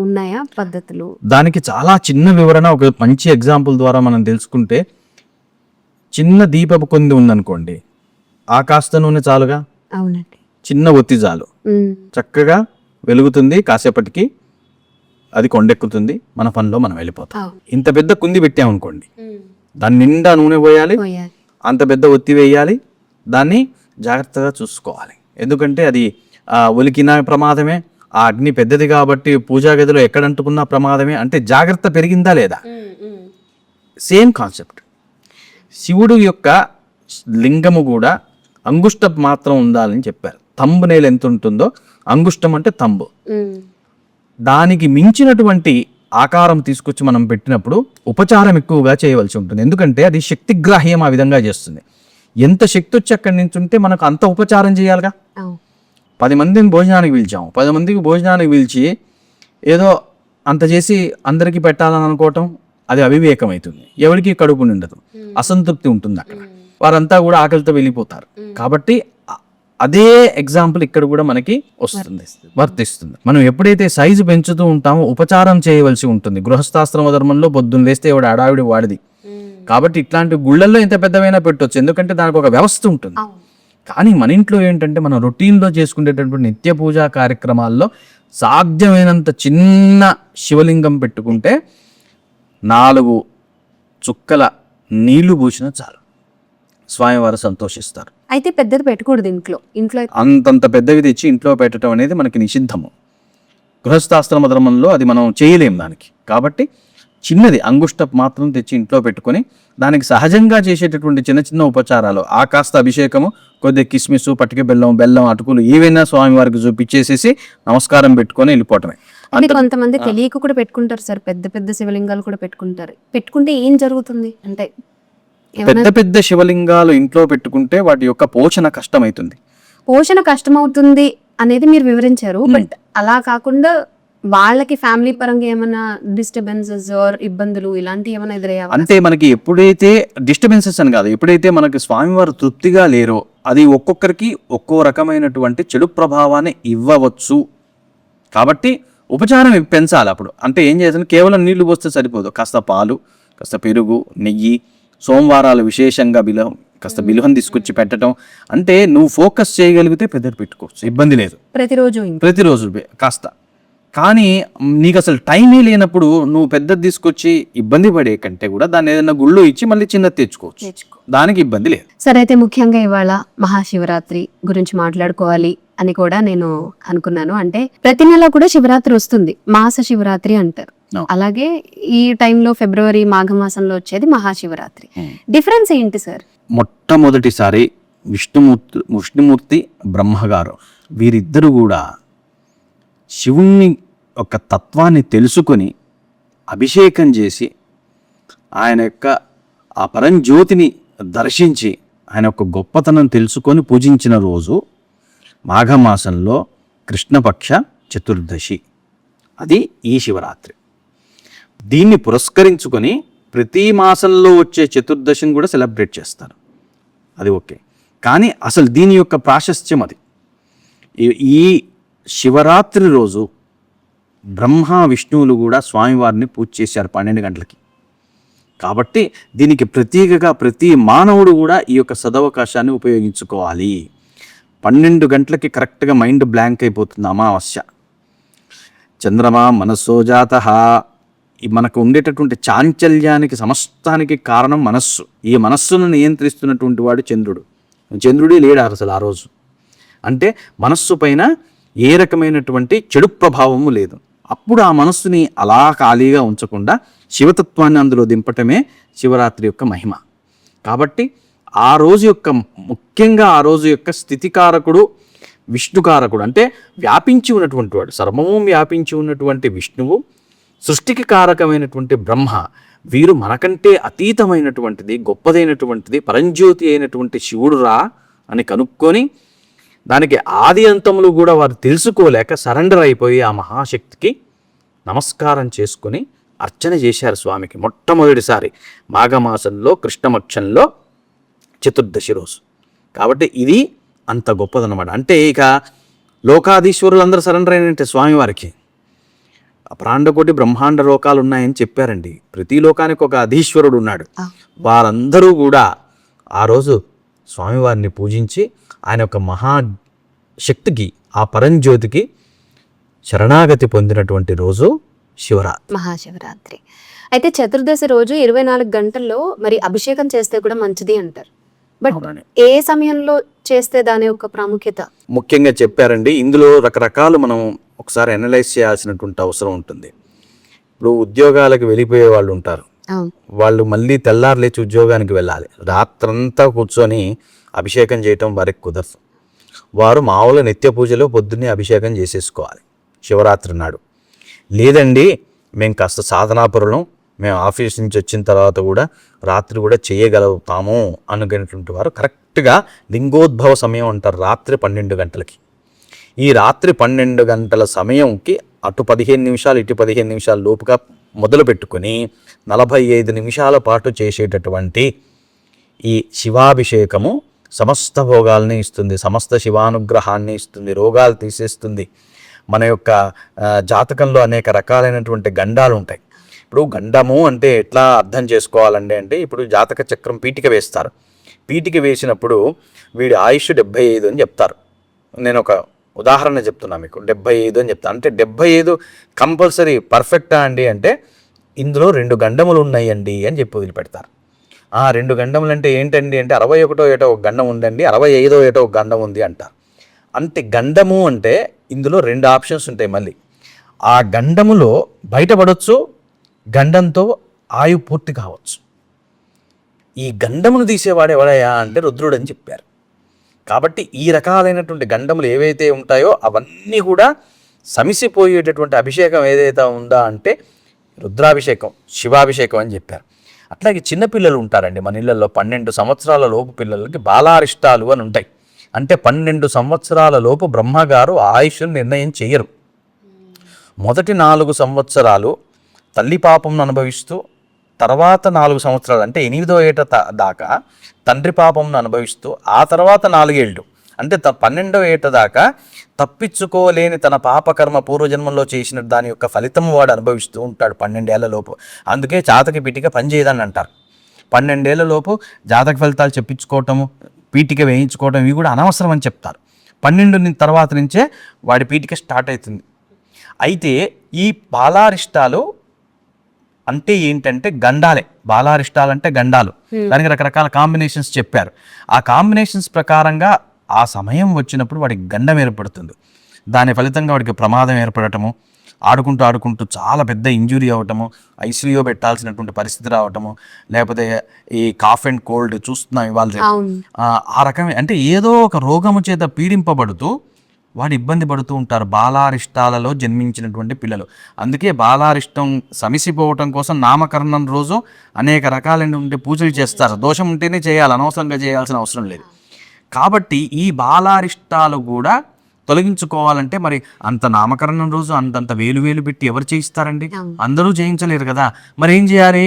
ఉన్నాయా పద్ధతులు? దానికి చాలా చిన్న వివరణ, ఒక మంచి ఎగ్జాంపుల్ ద్వారా మనం తెలుసుకుంటే, చిన్న దీపపు కొంది ఉందనుకోండి, ఆ కాస్త నూనె చాలుగా. అవునండి. చిన్న ఒత్తి చాలు, చక్కగా వెలుగుతుంది, కాసేపటికి అది కొండెక్కుతుంది, మన పనిలో మనం వెళ్ళిపోతాం. ఇంత పెద్ద కుంది పెట్టామనుకోండి, దాని నిండా నూనె పోయాలి, అంత పెద్ద ఒత్తి వేయాలి, దాన్ని జాగ్రత్తగా చూసుకోవాలి. ఎందుకంటే అది ఒలికిన ప్రమాదమే, ఆ అగ్ని పెద్దది కాబట్టి పూజా గదిలో ఎక్కడ అంటుకున్నా ప్రమాదమే. అంటే జాగ్రత్త పెరిగిందా లేదా? Same concept. శివుడు యొక్క లింగము కూడా అంగుష్టం మాత్రం ఉండాలని చెప్పారు. తంబు నేల ఎంత ఉంటుందో, అంగుష్టం అంటే తంబు, దానికి మించినటువంటి ఆకారం తీసుకొచ్చి మనం పెట్టినప్పుడు ఉపచారం ఎక్కువగా చేయవలసి ఉంటుంది. ఎందుకంటే అది శక్తిగ్రాహ్యం ఆ విధంగా చేస్తుంది. ఎంత శక్తి వచ్చి అక్కడి నుంచి ఉంటే మనకు అంత ఉపచారం చేయాలిగా. 10 మందిని భోజనానికి పిలిచాము, 10 మందికి భోజనానికి పిలిచి ఏదో అంత చేసి అందరికీ పెట్టాలని అనుకోవటం అది అవివేకం అవుతుంది. ఎవరికి కడుపు నిండదు, అసంతృప్తి ఉంటుంది అక్కడ, వారంతా కూడా ఆకలితో వెళ్ళిపోతారు. కాబట్టి అదే ఎగ్జాంపుల్ ఇక్కడ కూడా మనకి వస్తుంది, వర్తిస్తుంది. మనం ఎప్పుడైతే సైజు పెంచుతూ ఉంటామో ఉపచారం చేయవలసి ఉంటుంది. గృహస్థాశ్రమ ధర్మంలో పొద్దున్న లేస్తే ఎవడు అడావిడి వాడిది. కాబట్టి ఇట్లాంటి గుళ్ళల్లో ఎంత పెద్దవైనా పెట్టవచ్చు, ఎందుకంటే దానికి ఒక వ్యవస్థ ఉంటుంది. కానీ మన ఇంట్లో ఏంటంటే మనం రొటీన్లో చేసుకునేటటువంటి నిత్య పూజా కార్యక్రమాల్లో సాధ్యమైనంత చిన్న శివలింగం పెట్టుకుంటే 4 చుక్కల నీళ్లు పూసినా చాలు, స్వామివారు సంతోషిస్తారు. అయితే పెద్దది పెట్టకూడదు ఇంట్లో. అంతంత పెద్దవి తెచ్చి ఇంట్లో పెట్టడం అనేది మనకి నిషిద్ధము. గృహస్థాశ్రమ ధర్మంలో అది మనం చేయలేము దానికి. కాబట్టి చిన్నది అంగుష్ట మాత్రం తెచ్చి ఇంట్లో పెట్టుకొని దానికి సహజంగా చేసేటటువంటి చిన్న చిన్న ఉపచారాలు, ఆ కాస్త అభిషేకము, కొద్దిగా కిస్మిస్, పట్టిక బెల్లం, అటుకులు ఏవైనా స్వామివారికి చూపించేసేసి నమస్కారం పెట్టుకొని వెళ్ళిపోవటమే. అంటే కొంతమంది తెలియక కూడా పెట్టుకుంటారు సార్, పెద్ద పెద్ద శివలింగాలు కూడా పెట్టుకుంటారు. పెట్టుకుంటే ఏం జరుగుతుంది అంటే పెద్ద పెద్ద శివలింగాలు ఇంట్లో పెట్టుకుంటే వాటి యొక్క పోషణ కష్టమవుతుంది. పోషణ కష్టమవుతుంది అనేది మీరు వివరించారు. బట్ అలా కాకుండా వాళ్ళకి ఫ్యామిలీ పరంగా ఏమైనా డిస్టర్బెన్సెస్ ఆర్ ఇబ్బందులు ఇలాంటివి ఏమైనా ఎదురయ్యావా? అంటే మనకి ఎప్పుడైతే డిస్టర్బెన్సెస్ అని కాదు, ఎప్పుడైతే మనకి స్వామివారు తృప్తిగా లేరో అది ఒక్కొక్కరికి ఒక్కో రకమైనటువంటి చెడు ప్రభావాన్ని ఇవ్వవచ్చు. కాబట్టి ఉపచారం పెంచాలి. అప్పుడు అంటే ఏం చేయాలి, కేవలం నీళ్లు పోస్తే సరిపోదు, కాస్త పాలు, కాస్త పెరుగు, నెయ్యి, సోమవారాలు విశేషంగా కాస్త బిలువం తీసుకొచ్చి పెట్టడం. అంటే నువ్వు ఫోకస్ చేయగలిగితే పెద్దది పెట్టుకోవచ్చు, ఇబ్బంది లేదు. ప్రతిరోజు కాస్త. కానీ నీకు అసలు టైమే లేనప్పుడు నువ్వు పెద్దది తీసుకొచ్చి ఇబ్బంది పడే కంటే కూడా దాన్ని ఏదైనా గుళ్ళో ఇచ్చి మళ్ళీ చిన్నది తెచ్చుకోవచ్చు, దానికి ఇబ్బంది లేదు. సరే, అయితే ముఖ్యంగా ఇవాళ మహాశివరాత్రి గురించి మాట్లాడుకోవాలి అని కూడా నేను అనుకున్నాను. అంటే ప్రతి నెల కూడా శివరాత్రి వస్తుంది, మాస శివరాత్రి అంటారు. అలాగే ఈ టైంలో ఫిబ్రవరి మాఘమాసంలో వచ్చేది మహాశివరాత్రి. డిఫరెన్స్ ఏంటి సార్? మొట్టమొదటిసారి విష్ణుమూర్తి బ్రహ్మగారు వీరిద్దరు కూడా శివుణ్ణి యొక్క తత్వాన్ని తెలుసుకొని అభిషేకం చేసి ఆయన యొక్క ఆ పరంజ్యోతిని దర్శించి ఆయన యొక్క గొప్పతనం తెలుసుకొని పూజించిన రోజు మాఘమాసంలో కృష్ణపక్ష చతుర్దశి. అది ఈ శివరాత్రి. దీన్ని పురస్కరించుకొని ప్రతి మాసంలో వచ్చే చతుర్దశిని కూడా సెలబ్రేట్ చేస్తారు. అది ఓకే. కానీ అసలు దీని యొక్క ప్రాశస్త్యం అది. ఈ శివరాత్రి రోజు బ్రహ్మ విష్ణువులు కూడా స్వామివారిని పూజ చేశారు 12 గంటలకి. కాబట్టి దీనికి ప్రతీకగా ప్రతి మానవుడు కూడా ఈ యొక్క సదవకాశాన్ని ఉపయోగించుకోవాలి. 12 గంటలకి కరెక్ట్గా మైండ్ బ్లాంక్ అయిపోతుంది. అమావాస్య, చంద్రమా మనస్సోజాతః. మనకు ఉండేటటువంటి చాంచల్యానికి సమస్తానికి కారణం మనస్సు. ఈ మనస్సును నియంత్రిస్తున్నటువంటి వాడు చంద్రుడే లేడారు అసలు ఆ రోజు. అంటే మనస్సు పైన ఏ రకమైనటువంటి చెడు ప్రభావము లేదు. అప్పుడు ఆ మనస్సుని అలా ఖాళీగా ఉంచకుండా శివతత్వాన్ని అందులో దింపటమే శివరాత్రి యొక్క మహిమ. కాబట్టి ఆ రోజు యొక్క ముఖ్యంగా ఆ రోజు యొక్క స్థితికారకుడు విష్ణుకారకుడు, అంటే వ్యాపించి ఉన్నటువంటి వాడు, సర్వము వ్యాపించి ఉన్నటువంటి విష్ణువు, సృష్టికి కారకమైనటువంటి బ్రహ్మ. వీరు మనకంటే అతీతమైనటువంటిది, గొప్పదైనటువంటిది, పరంజ్యోతి అయినటువంటి శివుడు రా అని కనుక్కొని దానికి ఆది అంతములు కూడా వారు తెలుసుకోలేక సరెండర్ అయిపోయి ఆ మహాశక్తికి నమస్కారం చేసుకొని అర్చన చేశారు స్వామికి మొట్టమొదటిసారి మాఘమాసంలో కృష్ణపక్షంలో చతుర్దశి రోజు. కాబట్టి ఇది అంత గొప్పదన్నమాట. అంటే ఇక లోకాధీశ్వరులు అందరూ సరెండర్ అయినంటే స్వామివారికి అపరాండకోటి బ్రహ్మాండ లోకాలు ఉన్నాయని చెప్పారండి. ప్రతి లోకానికి ఒక అధీశ్వరుడు ఉన్నాడు. వారందరూ కూడా ఆ రోజు స్వామివారిని పూజించి ఆయన యొక్క మహాశక్తికి, ఆ పరంజ్యోతికి శరణాగతి పొందినటువంటి రోజు మహాశివరాత్రి. అయితే చతుర్దశి రోజు 24 గంటల్లో మరి అభిషేకం చేస్తే కూడా మంచిది అంటారు. బట్ ఏ సమయంలో చేస్తే దాని యొక్క ప్రాముఖ్యత ముఖ్యంగా చెప్పారండి. ఇందులో రకరకాలు మనం ఒకసారి అనలైజ్ చేయాల్సినటువంటి అవసరం ఉంటుంది. ఇప్పుడు ఉద్యోగాలకు వెళ్ళిపోయే వాళ్ళు ఉంటారు, వాళ్ళు మళ్ళీ తెల్లారు లేచి ఉద్యోగానికి వెళ్ళాలి. రాత్రంతా కూర్చొని అభిషేకం చేయటం వారికి కుదరదు. వారు మామూలు నిత్య పూజలో పొద్దున్నే అభిషేకం చేసేసుకోవాలి శివరాత్రి నాడు. లేదండి మేము కాస్త సాధనాపరులం, మేము ఆఫీస్ నుంచి వచ్చిన తర్వాత కూడా రాత్రి కూడా చేయగలుగుతాము అనుకునేటువంటి వారు కరెక్ట్గా లింగోద్భవ సమయం అంటారు, రాత్రి 12 గంటలకి. ఈ రాత్రి 12 గంటల సమయంకి అటు 15 నిమిషాలు ఇటు 15 నిమిషాల లోపుగా మొదలు పెట్టుకొని 45 నిమిషాల పాటు చేసేటటువంటి ఈ శివాభిషేకము సమస్త భోగాల్ని ఇస్తుంది, సమస్త శివానుగ్రహాన్ని ఇస్తుంది, రోగాలు తీసేస్తుంది. మన యొక్క జాతకంలో అనేక రకాలైనటువంటి గండాలు ఉంటాయి. ఇప్పుడు గండము అంటే ఎట్లా అర్థం చేసుకోవాలండి అంటే, ఇప్పుడు జాతక చక్రం పీఠిక వేస్తారు. పీఠిక వేసినప్పుడు వీడి ఆయుష్ 75 అని చెప్తారు. నేను ఒక ఉదాహరణ చెప్తున్నా మీకు, 75 అని చెప్తాను. అంటే 75 కంపల్సరీ పర్ఫెక్టా అండి అంటే, ఇందులో 2 గండములు ఉన్నాయండి అని చెప్పి వదిలిపెడతారు. 2 గండములు అంటే ఏంటండి అంటే 61 ఏటో ఒక గండం ఉందండి, 65 ఏటో ఒక గండం ఉంది అంటారు. అంటే గండము అంటే ఇందులో 2 ఆప్షన్స్ ఉంటాయి. మళ్ళీ ఆ గండములో బయటపడవచ్చు, గండంతో ఆయు పూర్తి కావచ్చు. ఈ గండమును తీసేవాడు ఎవడయా అంటే రుద్రుడు అని చెప్పారు. కాబట్టి ఈ రకాలైనటువంటి గండములు ఏవైతే ఉంటాయో అవన్నీ కూడా సమిసిపోయేటటువంటి అభిషేకం ఏదైతే ఉందా అంటే రుద్రాభిషేకం, శివాభిషేకం అని చెప్పారు. అట్లాగే చిన్నపిల్లలు ఉంటారండి మన ఇళ్ళల్లో, 12 సంవత్సరాల లోపు పిల్లలకి బాలారిష్టాలు అని ఉంటాయి. అంటే 12 సంవత్సరాల లోపు బ్రహ్మగారు ఆయుష్ను నిర్ణయం చేయరు. మొదటి 4 సంవత్సరాలు తల్లి పాపంను అనుభవిస్తూ, తర్వాత 4 సంవత్సరాలు అంటే 8వ ఏట దాకా తండ్రి పాపంను అనుభవిస్తూ, ఆ తర్వాత 4 ఏళ్ళు అంటే 12వ ఏట దాకా తప్పించుకోలేని తన పాపకర్మ పూర్వజన్మంలో చేసిన దాని యొక్క ఫలితం వాడు అనుభవిస్తూ ఉంటాడు 12 ఏళ్ల లోపు. అందుకే జాతక పీఠిక పనిచేయదని అంటారు. 12 ఏళ్ల లోపు జాతక ఫలితాలు చెప్పించుకోవటము, పీఠిక వేయించుకోవటం ఇవి కూడా అనవసరం అని చెప్తారు. 12 తర్వాత నుంచే వాడి పీఠిక స్టార్ట్ అవుతుంది. అయితే ఈ బాలారిష్టాలు అంటే ఏంటంటే గండాలే. బాలారిష్టాలు అంటే గండాలు. దానికి రకరకాల కాంబినేషన్స్ చెప్పారు. ఆ కాంబినేషన్స్ ప్రకారంగా ఆ సమయం వచ్చినప్పుడు వాడికి గండం ఏర్పడుతుంది. దాని ఫలితంగా వాడికి ప్రమాదం ఏర్పడటము, ఆడుకుంటూ చాలా పెద్ద ఇంజురీ అవ్వటము, ఐసీయూలో పెట్టాల్సినటువంటి పరిస్థితి రావటము, లేకపోతే ఈ కాఫ్ అండ్ కోల్డ్ చూస్తున్నాం ఇవాళ. ఆ రకమే అంటే ఏదో ఒక రోగము చేత పీడింపబడుతూ వాడు ఇబ్బంది పడుతూ ఉంటారు బాలారిష్టాలలో జన్మించినటువంటి పిల్లలు. అందుకే బాలారిష్టం సమిసిపోవటం కోసం నామకరణం రోజు అనేక రకాలైనటువంటి పూజలు చేస్తారు. దోషం ఉంటేనే చేయాలి, అనవసరంగా చేయాల్సిన అవసరం లేదు. కాబట్టి ఈ బాలారిష్టాలు కూడా తొలగించుకోవాలంటే మరి అంత నామకరణం రోజు అంతంత వేలు పెట్టి ఎవరు చేయిస్తారండి? అందరూ చేయించలేరు కదా. మరి ఏం చేయాలి?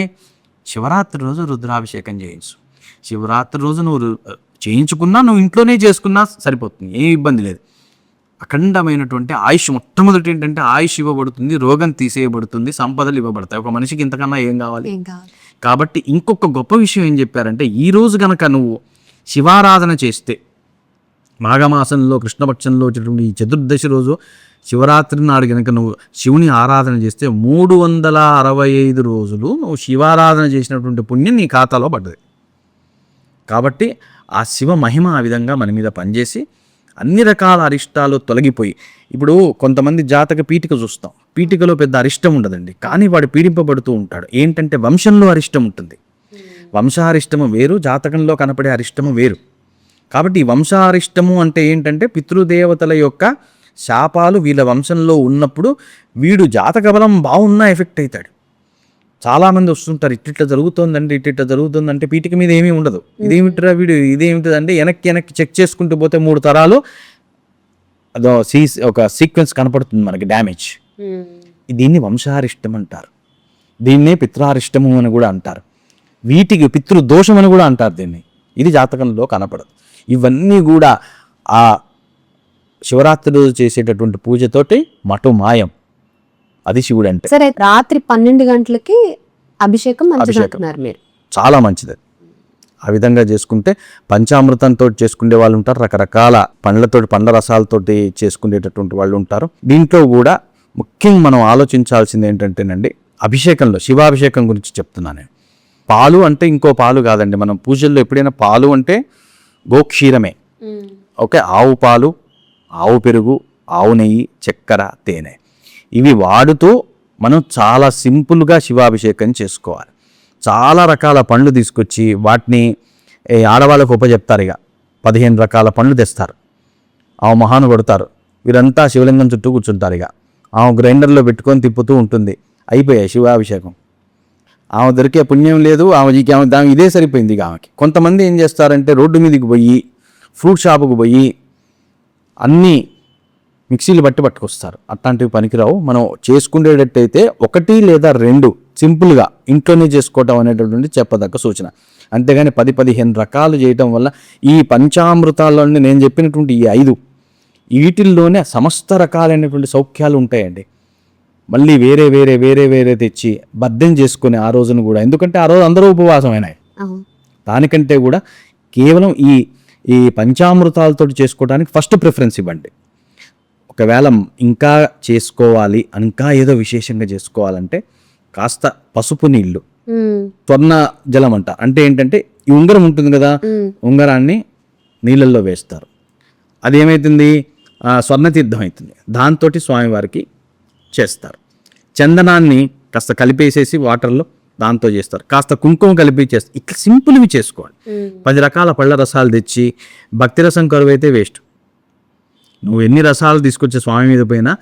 శివరాత్రి రోజు రుద్రాభిషేకం చేయించు. శివరాత్రి రోజు నువ్వు చేయించుకున్నా, నువ్వు ఇంట్లోనే చేసుకున్నా సరిపోతుంది, ఏ ఇబ్బంది లేదు. అఖండమైనటువంటి ఆయుష్, మొట్టమొదటి ఏంటంటే ఆయుష్ ఇవ్వబడుతుంది, రోగం తీసేయబడుతుంది, సంపదలు ఇవ్వబడతాయి. ఒక మనిషికి ఇంతకన్నా ఏం కావాలి? కాబట్టి ఇంకొక గొప్ప విషయం ఏం చెప్పారంటే, ఈ రోజు కనుక నువ్వు శివారాధన చేస్తే, మాఘమాసంలో కృష్ణపక్షంలో వచ్చేటువంటి ఈ చతుర్దశి రోజు శివరాత్రి నాడు కనుక నువ్వు శివుని ఆరాధన చేస్తే 365 రోజులు నువ్వు శివారాధన చేసినటువంటి పుణ్యం నీ ఖాతాలో పడ్డది. కాబట్టి ఆ శివ మహిమ ఆ విధంగా మన మీద పనిచేసి అన్ని రకాల అరిష్టాలు తొలగిపోయి, ఇప్పుడు కొంతమంది జాతక పీఠిక చూస్తాం, పీఠికలో పెద్ద అరిష్టం ఉండదండి, కానీ వాడు పీడింపబడుతూ ఉంటాడు. ఏంటంటే వంశంలో అరిష్టం ఉంటుంది. వంశారిష్టము వేరు, జాతకంలో కనపడే అరిష్టము వేరు. కాబట్టి ఈ వంశారిష్టము అంటే ఏంటంటే పితృదేవతల యొక్క శాపాలు వీళ్ళ వంశంలో ఉన్నప్పుడు వీడు జాతక బలం బాగున్నా ఎఫెక్ట్ అవుతాడు. చాలామంది వస్తుంటారు, ఇట్లా జరుగుతుందండి, ఇట్లా జరుగుతుందంటే పీఠిక మీద ఏమీ ఉండదు. ఇదేమిట్రా వీడు, ఇదేమిటిదంటే వెనక్కి చెక్ చేసుకుంటూ పోతే 3 తరాలు అదో ఒక సీక్వెన్స్ కనపడుతుంది మనకి, డ్యామేజ్. దీన్ని వంశారిష్టం అంటారు, దీన్నే పిత్రారిష్టము అని కూడా అంటారు, వీటికి పితృదోషం అని కూడా అంటారు దీన్ని. ఇది జాతకంలో కనపడదు. ఇవన్నీ కూడా ఆ శివరాత్రి రోజు చేసేటటువంటి పూజతోటి మటు మాయం. అది శివుడు అంటే. సరే, రాత్రి 12 గంటలకి అభిషేకం అంటున్నారు మీరు, చాలా మంచిది. ఆ విధంగా చేసుకుంటే పంచామృతంతో చేసుకునే వాళ్ళు ఉంటారు, రకరకాల పండ్ల రసాలతోటి చేసుకునేటటువంటి వాళ్ళు ఉంటారు. దీంట్లో కూడా ముఖ్యంగా మనం ఆలోచించాల్సింది ఏంటంటేనండి, అభిషేకంలో శివాభిషేకం గురించి చెప్తున్నాను నేను. పాలు అంటే ఇంకో పాలు కాదండి. మనం పూజల్లో ఎప్పుడైనా పాలు అంటే గోక్షీరమే, ఓకే, ఆవు పాలు, ఆవు పెరుగు, ఆవు నెయ్యి, చక్కెర, తేనె, ఇవి వాడుతూ మనం చాలా సింపుల్గా శివాభిషేకం చేసుకోవాలి. చాలా రకాల పండ్లు తీసుకొచ్చి వాటిని ఆడవాళ్ళకు ఉపజెప్తారు. ఇక 15 రకాల పండ్లు తెస్తారు, ఆమె మొహాను కొడతారు, వీరంతా శివలింగం చుట్టూ కూర్చుంటారు. ఇక ఆమె గ్రైండర్లో పెట్టుకొని తిప్పుతూ ఉంటుంది. అయిపోయాయి శివాభిషేకం. ఆమె దొరికే పుణ్యం లేదు, ఆమె ఇదే సరిపోయింది ఇక ఆమెకి. కొంతమంది ఏం చేస్తారంటే రోడ్డు మీదకి పోయి, ఫ్రూట్ షాపుకు పోయి అన్నీ మిక్సీలు పట్టుకొస్తారు. అట్లాంటివి పనికిరావు. మనం చేసుకునేటట్టయితే 1 లేదా 2 సింపుల్గా ఇంట్లోనే చేసుకోవటం అనేటటువంటి చెప్పదగ్గ సూచన. అంతేగాని 10-15 రకాలు చేయటం వల్ల ఈ పంచామృతాల్లోనే నేను చెప్పినటువంటి ఈ 5 వీటిల్లోనే సమస్త రకాలైనటువంటి సౌఖ్యాలు ఉంటాయండి. మళ్ళీ వేరే తెచ్చి బద్దం చేసుకుని ఆ రోజును కూడా, ఎందుకంటే ఆ రోజు అందరూ ఉపవాసమైనాయి. దానికంటే కూడా కేవలం ఈ పంచామృతాలతో చేసుకోవడానికి ఫస్ట్ ప్రిఫరెన్స్ ఇవ్వండి. ఒకవేళ ఇంకా చేసుకోవాలి, ఇంకా ఏదో విశేషంగా చేసుకోవాలంటే కాస్త పసుపు నీళ్లు, స్వర్ణ జలం అంట. అంటే ఏంటంటే ఈ ఉంగరం ఉంటుంది కదా, ఉంగరాన్ని నీళ్ళల్లో వేస్తారు. అది ఏమవుతుంది? స్వర్ణతీర్థం అవుతుంది. దాంతో స్వామివారికి చేస్తారు. చందనాన్ని కాస్త కలిపేసేసి వాటర్లో దాంతో చేస్తారు, కాస్త కుంకుమ కలిపి చేస్తారు. ఇట్లా సింపుల్వి చేసుకోవాలి. 10 రకాల పళ్ళ రసాలు తెచ్చి భక్తి రసం కరువు అయితే వేస్ట్. నువ్వు ఎన్ని రసాలు తీసుకొచ్చే స్వామి మీద పోయినా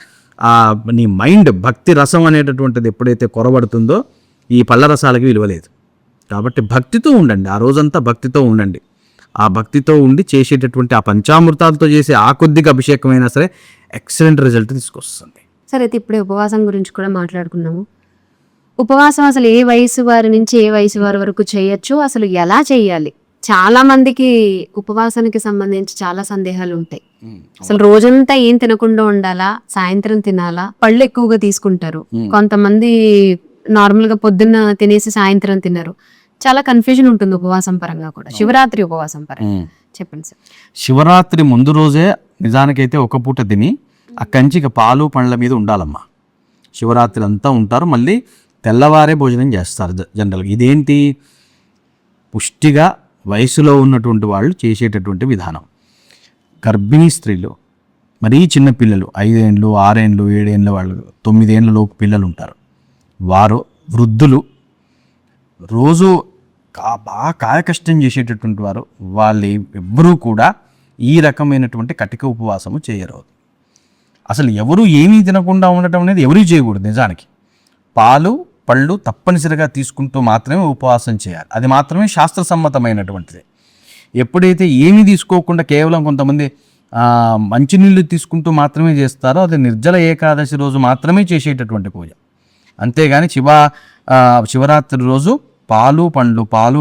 నీ మైండ్ భక్తి రసం అనేటటువంటిది ఎప్పుడైతే కొరబడుతుందో ఈ పళ్ళ రసాలకి విలువలేదు. కాబట్టి భక్తితో ఉండండి, ఆ రోజంతా భక్తితో ఉండండి. ఆ భక్తితో ఉండి చేసేటటువంటి ఆ పంచామృతాలతో చేసే ఆ కొద్దిగా అభిషేకం అయినా సరే ఎక్సలెంట్ రిజల్ట్ తీసుకొస్తుంది. సరే, అయితే ఇప్పుడే ఉపవాసం గురించి కూడా మాట్లాడుకున్నాము. ఉపవాసం అసలు ఏ వయసు వారి నుంచి ఏ వయసు వారి వరకు చేయొచ్చు, అసలు ఎలా చేయాలి? చాలా మందికి ఉపవాసానికి సంబంధించి చాలా సందేహాలు ఉంటాయి. అసలు రోజంతా ఏం తినకుండా ఉండాలా, సాయంత్రం తినాలా, పళ్ళు ఎక్కువగా తీసుకుంటారు, కొంతమంది నార్మల్ గా పొద్దున్న తినేసి సాయంత్రం తినరు. చాలా కన్ఫ్యూజన్ ఉంటుంది ఉపవాసం పరంగా కూడా, శివరాత్రి ఉపవాసం పరంగా చెప్పండి సార్. శివరాత్రి ముందు రోజే నిజానికైతే ఒక పూట తిని అక్కడి నుంచి ఇక పాలు పండ్ల మీద ఉండాలమ్మా. శివరాత్రి అంతా ఉంటారు, మళ్ళీ తెల్లవారే భోజనం చేస్తారు జనరల్గా. ఇదేంటి, పుష్టిగా వయసులో ఉన్నటువంటి వాళ్ళు చేసేటటువంటి విధానం. గర్భిణీ స్త్రీలు, మరీ చిన్న పిల్లలు, 5 ఏళ్ళు 6 ఏళ్ళు 7 ఏళ్ళ వాళ్ళు, 9 ఏళ్ళ లోపు పిల్లలు ఉంటారు, వారు, వృద్ధులు, రోజు బాగా కాయకష్టం చేసేటటువంటి వారు, వాళ్ళు ఎవ్వరూ కూడా ఈ రకమైనటువంటి కటిక ఉపవాసము చేయరు. అసలు ఎవరు ఏమీ తినకుండా ఉండటం అనేది ఎవరూ చేయకూడదు. నిజానికి పాలు పళ్ళు తప్పనిసరిగా తీసుకుంటూ మాత్రమే ఉపవాసం చేయాలి. అది మాత్రమే శాస్త్రసమ్మతమైనటువంటిది. ఎప్పుడైతే ఏమీ తీసుకోకుండా కేవలం కొంతమంది మంచినీళ్ళు తీసుకుంటూ మాత్రమే చేస్తారో అది నిర్జల ఏకాదశి రోజు మాత్రమే చేసేటటువంటి పూజ. అంతేగాని శివరాత్రి రోజు పాలు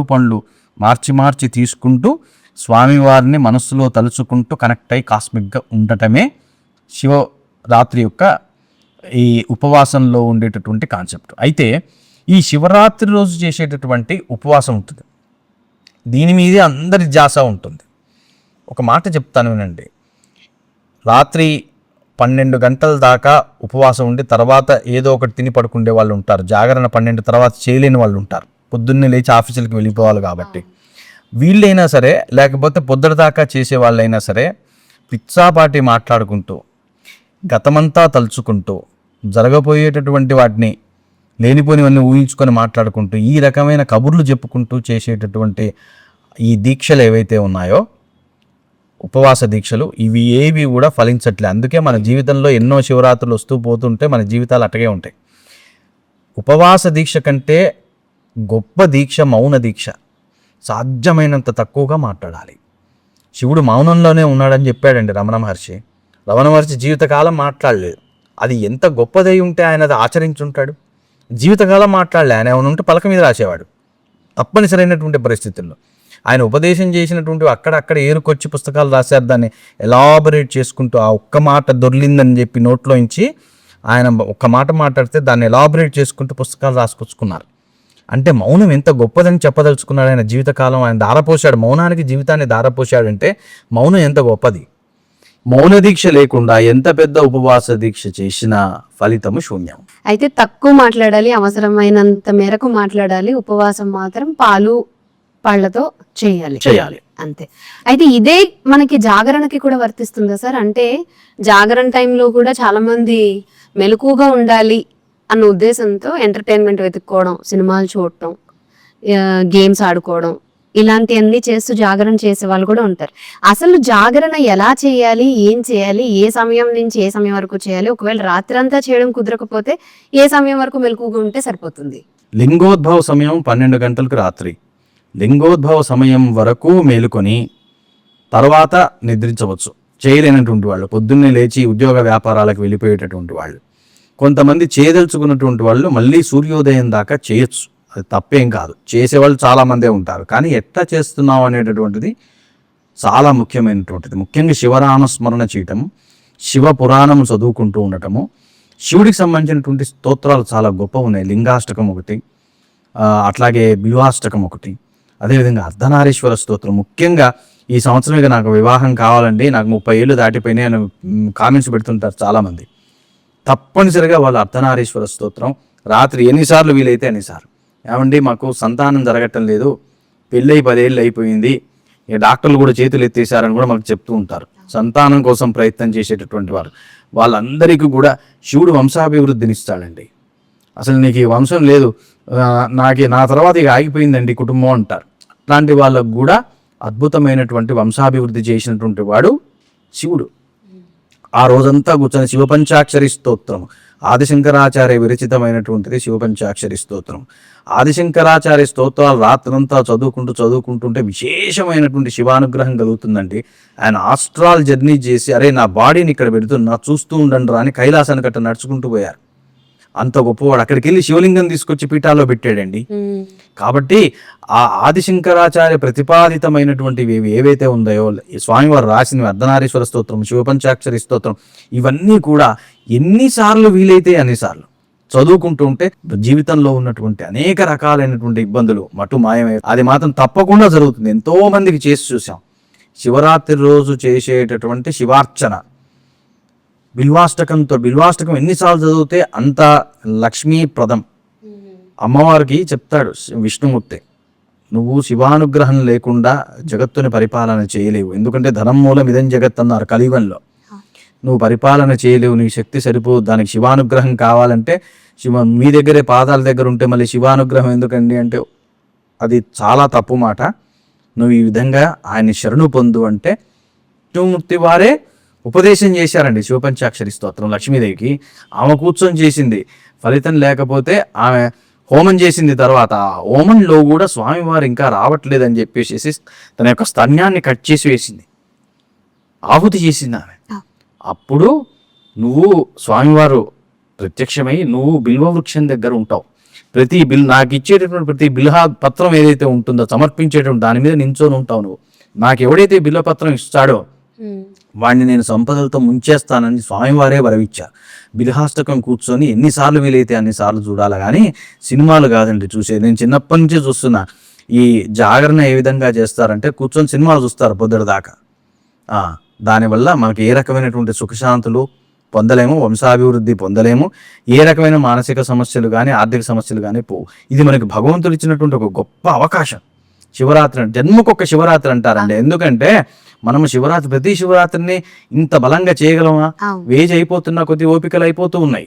పండ్లు మార్చి తీసుకుంటూ స్వామివారిని మనస్సులో తలుచుకుంటూ కనెక్ట్ అయ్యి కాస్మిక్గా ఉండటమే శివరాత్రి యొక్క ఈ ఉపవాసంలో ఉండేటటువంటి కాన్సెప్ట్. అయితే ఈ శివరాత్రి రోజు చేసేటటువంటి ఉపవాసం ఉంటుంది, దీని మీదే అందరి ధ్యాస ఉంటుంది. ఒక మాట చెప్తాను వినండి. రాత్రి 12 గంటల దాకా ఉపవాసం ఉండి తర్వాత ఏదో ఒకటి తిని పడుకుండే వాళ్ళు ఉంటారు. జాగరణ 12 తర్వాత చేయలేని వాళ్ళు ఉంటారు, పొద్దున్నే లేచి ఆఫీసులకు వెళ్ళిపోవాలి కాబట్టి. వీళ్ళైనా సరే, లేకపోతే పొద్దున దాకా చేసే వాళ్ళైనా సరే, పిచ్చాపాటి మాట్లాడుకుంటూ గతమంతా తలుచుకుంటూ జరగబోయేటటువంటి వాటిని లేనిపోనివన్నీ ఊహించుకొని మాట్లాడుకుంటూ ఈ రకమైన కబుర్లు చెప్పుకుంటూ చేసేటటువంటి ఈ దీక్షలు ఏవైతే ఉన్నాయో, ఉపవాస దీక్షలు, ఇవి ఏవి కూడా ఫలించట్లే. అందుకే మన జీవితంలో ఎన్నో శివరాత్రులు వస్తూ పోతుంటే మన జీవితాలు అటగే ఉంటాయి. ఉపవాస దీక్ష కంటే గొప్ప దీక్ష మౌన దీక్ష. సాధ్యమైనంత తక్కువగా మాట్లాడాలి. శివుడు మౌనంలోనే ఉన్నాడని చెప్పాడండి రమణ మహర్షి. రమణ మహర్షి జీవితకాలం మాట్లాడలేదు. అది ఎంత గొప్పదై ఉంటే ఆయన అది ఆచరించుంటాడు. జీవితకాలం మాట్లాడలే. ఆయన ఏమైనా ఉంటే పలక మీద రాసేవాడు తప్పనిసరైనటువంటి పరిస్థితుల్లో. ఆయన ఉపదేశం చేసినటువంటి అక్కడక్కడ ఏరుకొచ్చి పుస్తకాలు రాశారు, దాన్ని ఎలాబరేట్ చేసుకుంటూ ఆ ఒక్క మాట దొర్లిందని చెప్పి నోట్లోంచి ఆయన ఒక్క మాట మాట్లాడితే దాన్ని ఎలాబరేట్ చేసుకుంటూ పుస్తకాలు రాసుకొచ్చుకున్నారు. అంటే మౌనం ఎంత గొప్పదని చెప్పదలుచుకున్నాడు ఆయన. జీవితకాలం ఆయన ధారపోశాడు, మౌనానికి జీవితాన్ని ధారపోశాడంటే మౌనం ఎంత గొప్పది. మౌన దీక్ష లేకుండా ఎంత పెద్ద ఉపవాస దీక్ష చేసినా ఫలితము శూన్యం. అయితే తక్కువ మాట్లాడాలి, అవసరమైనంత మేరకు మాట్లాడాలి. ఉపవాసం మాత్రం పాలు పళ్ళతో చేయాలి అంతే. అయితే ఇదే మనకి జాగరణకి కూడా వర్తిస్తుందా సార్? అంటే జాగరణ టైంలో కూడా చాలా మంది మెలకుగా ఉండాలి అన్న ఉద్దేశంతో ఎంటర్టైన్మెంట్ వెతుక్కోవడం, సినిమాలు చూడటం, గేమ్స్ ఆడుకోవడం, ఇలాంటివన్నీ చేస్తూ జాగరణ చేసే వాళ్ళు కూడా ఉంటారు. అసలు జాగరణ ఎలా చేయాలి, ఏం చేయాలి, ఏ సమయం నుంచి ఏ సమయం వరకు చేయాలి? ఒకవేళ రాత్రి అంతా చేయడం కుదరకపోతే ఏ సమయం వరకు మెలకుగా ఉంటే సరిపోతుంది? లింగోద్భవ సమయం 12 గంటలకు రాత్రి. లింగోద్భవ సమయం వరకు మేలుకొని తర్వాత నిద్రించవచ్చు చేయలేనటువంటి వాళ్ళు, పొద్దున్నే లేచి ఉద్యోగ వ్యాపారాలకు వెళ్ళిపోయేటటువంటి వాళ్ళు. కొంతమంది చేయదలుచుకున్నటువంటి వాళ్ళు మళ్ళీ సూర్యోదయం దాకా చేయొచ్చు, అది తప్పేం కాదు. చేసేవాళ్ళు చాలామందే ఉంటారు. కానీ ఎట్లా చేస్తున్నాం అనేటటువంటిది చాలా ముఖ్యమైనటువంటిది. ముఖ్యంగా శివనామస్మరణ చేయటము, శివ పురాణం చదువుకుంటూ ఉండటము, శివుడికి సంబంధించినటువంటి స్తోత్రాలు చాలా గొప్ప ఉన్నాయి. లింగాష్టకం ఒకటి, అట్లాగే బిల్వాష్టకం ఒకటి, అదేవిధంగా అర్ధనారీశ్వర స్తోత్రం. ముఖ్యంగా ఈ సంవత్సరం ఇక నాకు వివాహం కావాలండి, నాకు 30 ఏళ్ళు దాటిపోయినాయి అని కామెంట్స్ పెడుతుంటారు చాలామంది. తప్పనిసరిగా వాళ్ళు అర్ధనారీశ్వర స్తోత్రం రాత్రి ఎన్నిసార్లు వీలైతే అన్నిసార్లు. ఏమండి మాకు సంతానం జరగటం లేదు, పెళ్ళై 10 ఏళ్ళు అయిపోయింది, ఇక డాక్టర్లు కూడా చేతులు ఎత్తేసారని కూడా మాకు చెప్తూ ఉంటారు. సంతానం కోసం ప్రయత్నం చేసేటటువంటి వారు, వాళ్ళందరికీ కూడా శివుడు వంశాభివృద్ధినిస్తాడండి. అసలు నీకు ఈ వంశం లేదు, నా తర్వాత ఇక ఆగిపోయిందండి కుటుంబం అంటారు. అట్లాంటి వాళ్ళకు కూడా అద్భుతమైనటువంటి వంశాభివృద్ధి చేసినటువంటి వాడు శివుడు. ఆ రోజంతా కూర్చొని శివపంచాక్షరి స్తోత్రం, ఆదిశంకరాచార్య విరచితమైనటువంటిది శివపంచాక్షరి స్తోత్రం. ఆదిశంకరాచార్య స్తోత్రాలు రాత్రంతా చదువుకుంటుంటే విశేషమైనటువంటి శివానుగ్రహం కలుగుతుందండి. ఆయన ఆస్ట్రాల్ జర్నీ చేసి, అరే నా బాడీని ఇక్కడ పెడుతున్నా చూస్తూ ఉండండి రా అని కైలాసానికి అట్లా నడుచుకుంటూ పోయారు. అంత గొప్పవాడు. అక్కడికి వెళ్ళి శివలింగం తీసుకొచ్చి పీఠాల్లో పెట్టాడండి. కాబట్టి ఆ ఆదిశంకరాచార్య ప్రతిపాదితమైనటువంటివి ఏవైతే ఉన్నాయో, స్వామివారు రాసినవి అర్ధనారీశ్వర స్తోత్రం, శివపంచాక్షరి స్తోత్రం, ఇవన్నీ కూడా ఎన్నిసార్లు వీలైతే అన్నిసార్లు చదువుకుంటూ ఉంటే జీవితంలో ఉన్నటువంటి అనేక రకాలైనటువంటి ఇబ్బందులు మటు మాయమే. అది మాత్రం తప్పకుండా జరుగుతుంది. ఎంతో మందికి చేసి చూసాం. శివరాత్రి రోజు చేసేటటువంటి శివార్చన, బిల్వాష్టకం ఎన్నిసార్లు చదివితే అంత లక్ష్మీప్రదం. అమ్మవారికి చెప్తాడు విష్ణుమూర్తి, నువ్వు శివానుగ్రహం లేకుండా జగత్తుని పరిపాలన చేయలేవు. ఎందుకంటే ధనం మూలం ఇదం జగత్ అన్నారు కలియుగంలో. నువ్వు పరిపాలన చేయలేవు, నీ శక్తి సరిపోదు. దానికి శివానుగ్రహం కావాలంటే మీ దగ్గరే పాదాల దగ్గర ఉంటే మళ్ళీ శివానుగ్రహం ఎందుకండి అంటే అది చాలా తప్పు మాట. నువ్వు ఈ విధంగా ఆయన్ని శరణు పొందు అంటే విష్ణుమూర్తి వారే ఉపదేశం చేశారండి శివపంచాక్షరి స్తోత్రం లక్ష్మీదేవికి. ఆమె కూర్చొని చేసింది, ఫలితం లేకపోతే ఆమె హోమం చేసింది. తర్వాత హోమంలో కూడా స్వామివారు ఇంకా రావట్లేదని చెప్పేసి తన యొక్క స్తన్యాన్ని కట్ చేసి వేసింది, ఆహుతి చేసింది ఆమె. అప్పుడు నువ్వు స్వామివారు ప్రత్యక్షమై నువ్వు బిల్వ వృక్షం దగ్గర ఉంటావు. నాకు ఇచ్చేటటువంటి ప్రతి బిల్హ పత్రం ఏదైతే ఉంటుందో సమర్పించేటువంటి దాని మీద నించొని ఉంటావు. నువ్వు నాకు ఎవడైతే బిల్వపత్రం ఇస్తాడో వాడిని నేను సంపదలతో ముంచేస్తానని స్వామివారే వరవిచ్చారు. బిల్హాష్టకం కూర్చొని ఎన్నిసార్లు వీలైతే అన్నిసార్లు చూడాలి, కానీ సినిమాలు కాదండి చూసేది. నేను చిన్నప్పటి నుంచే చూస్తున్నా. ఈ జాగరణ ఏ విధంగా చేస్తారంటే కూర్చొని సినిమాలు చూస్తారు పొద్దుట దాకా. దానివల్ల మనకి ఏ రకమైనటువంటి సుఖశాంతులు పొందలేము, వంశాభివృద్ధి పొందలేము, ఏ రకమైన మానసిక సమస్యలు కానీ ఆర్థిక సమస్యలు కానీ పోవు. ఇది మనకి భగవంతుడు ఇచ్చినటువంటి ఒక గొప్ప అవకాశం. శివరాత్రి జన్మకొక శివరాత్రి అంటారండి. ఎందుకంటే మనము ప్రతి శివరాత్రిని ఇంత బలంగా చేయగలమా? వేజ్ అయిపోతున్నా కొద్ది ఓపికలు అయిపోతూ ఉన్నాయి.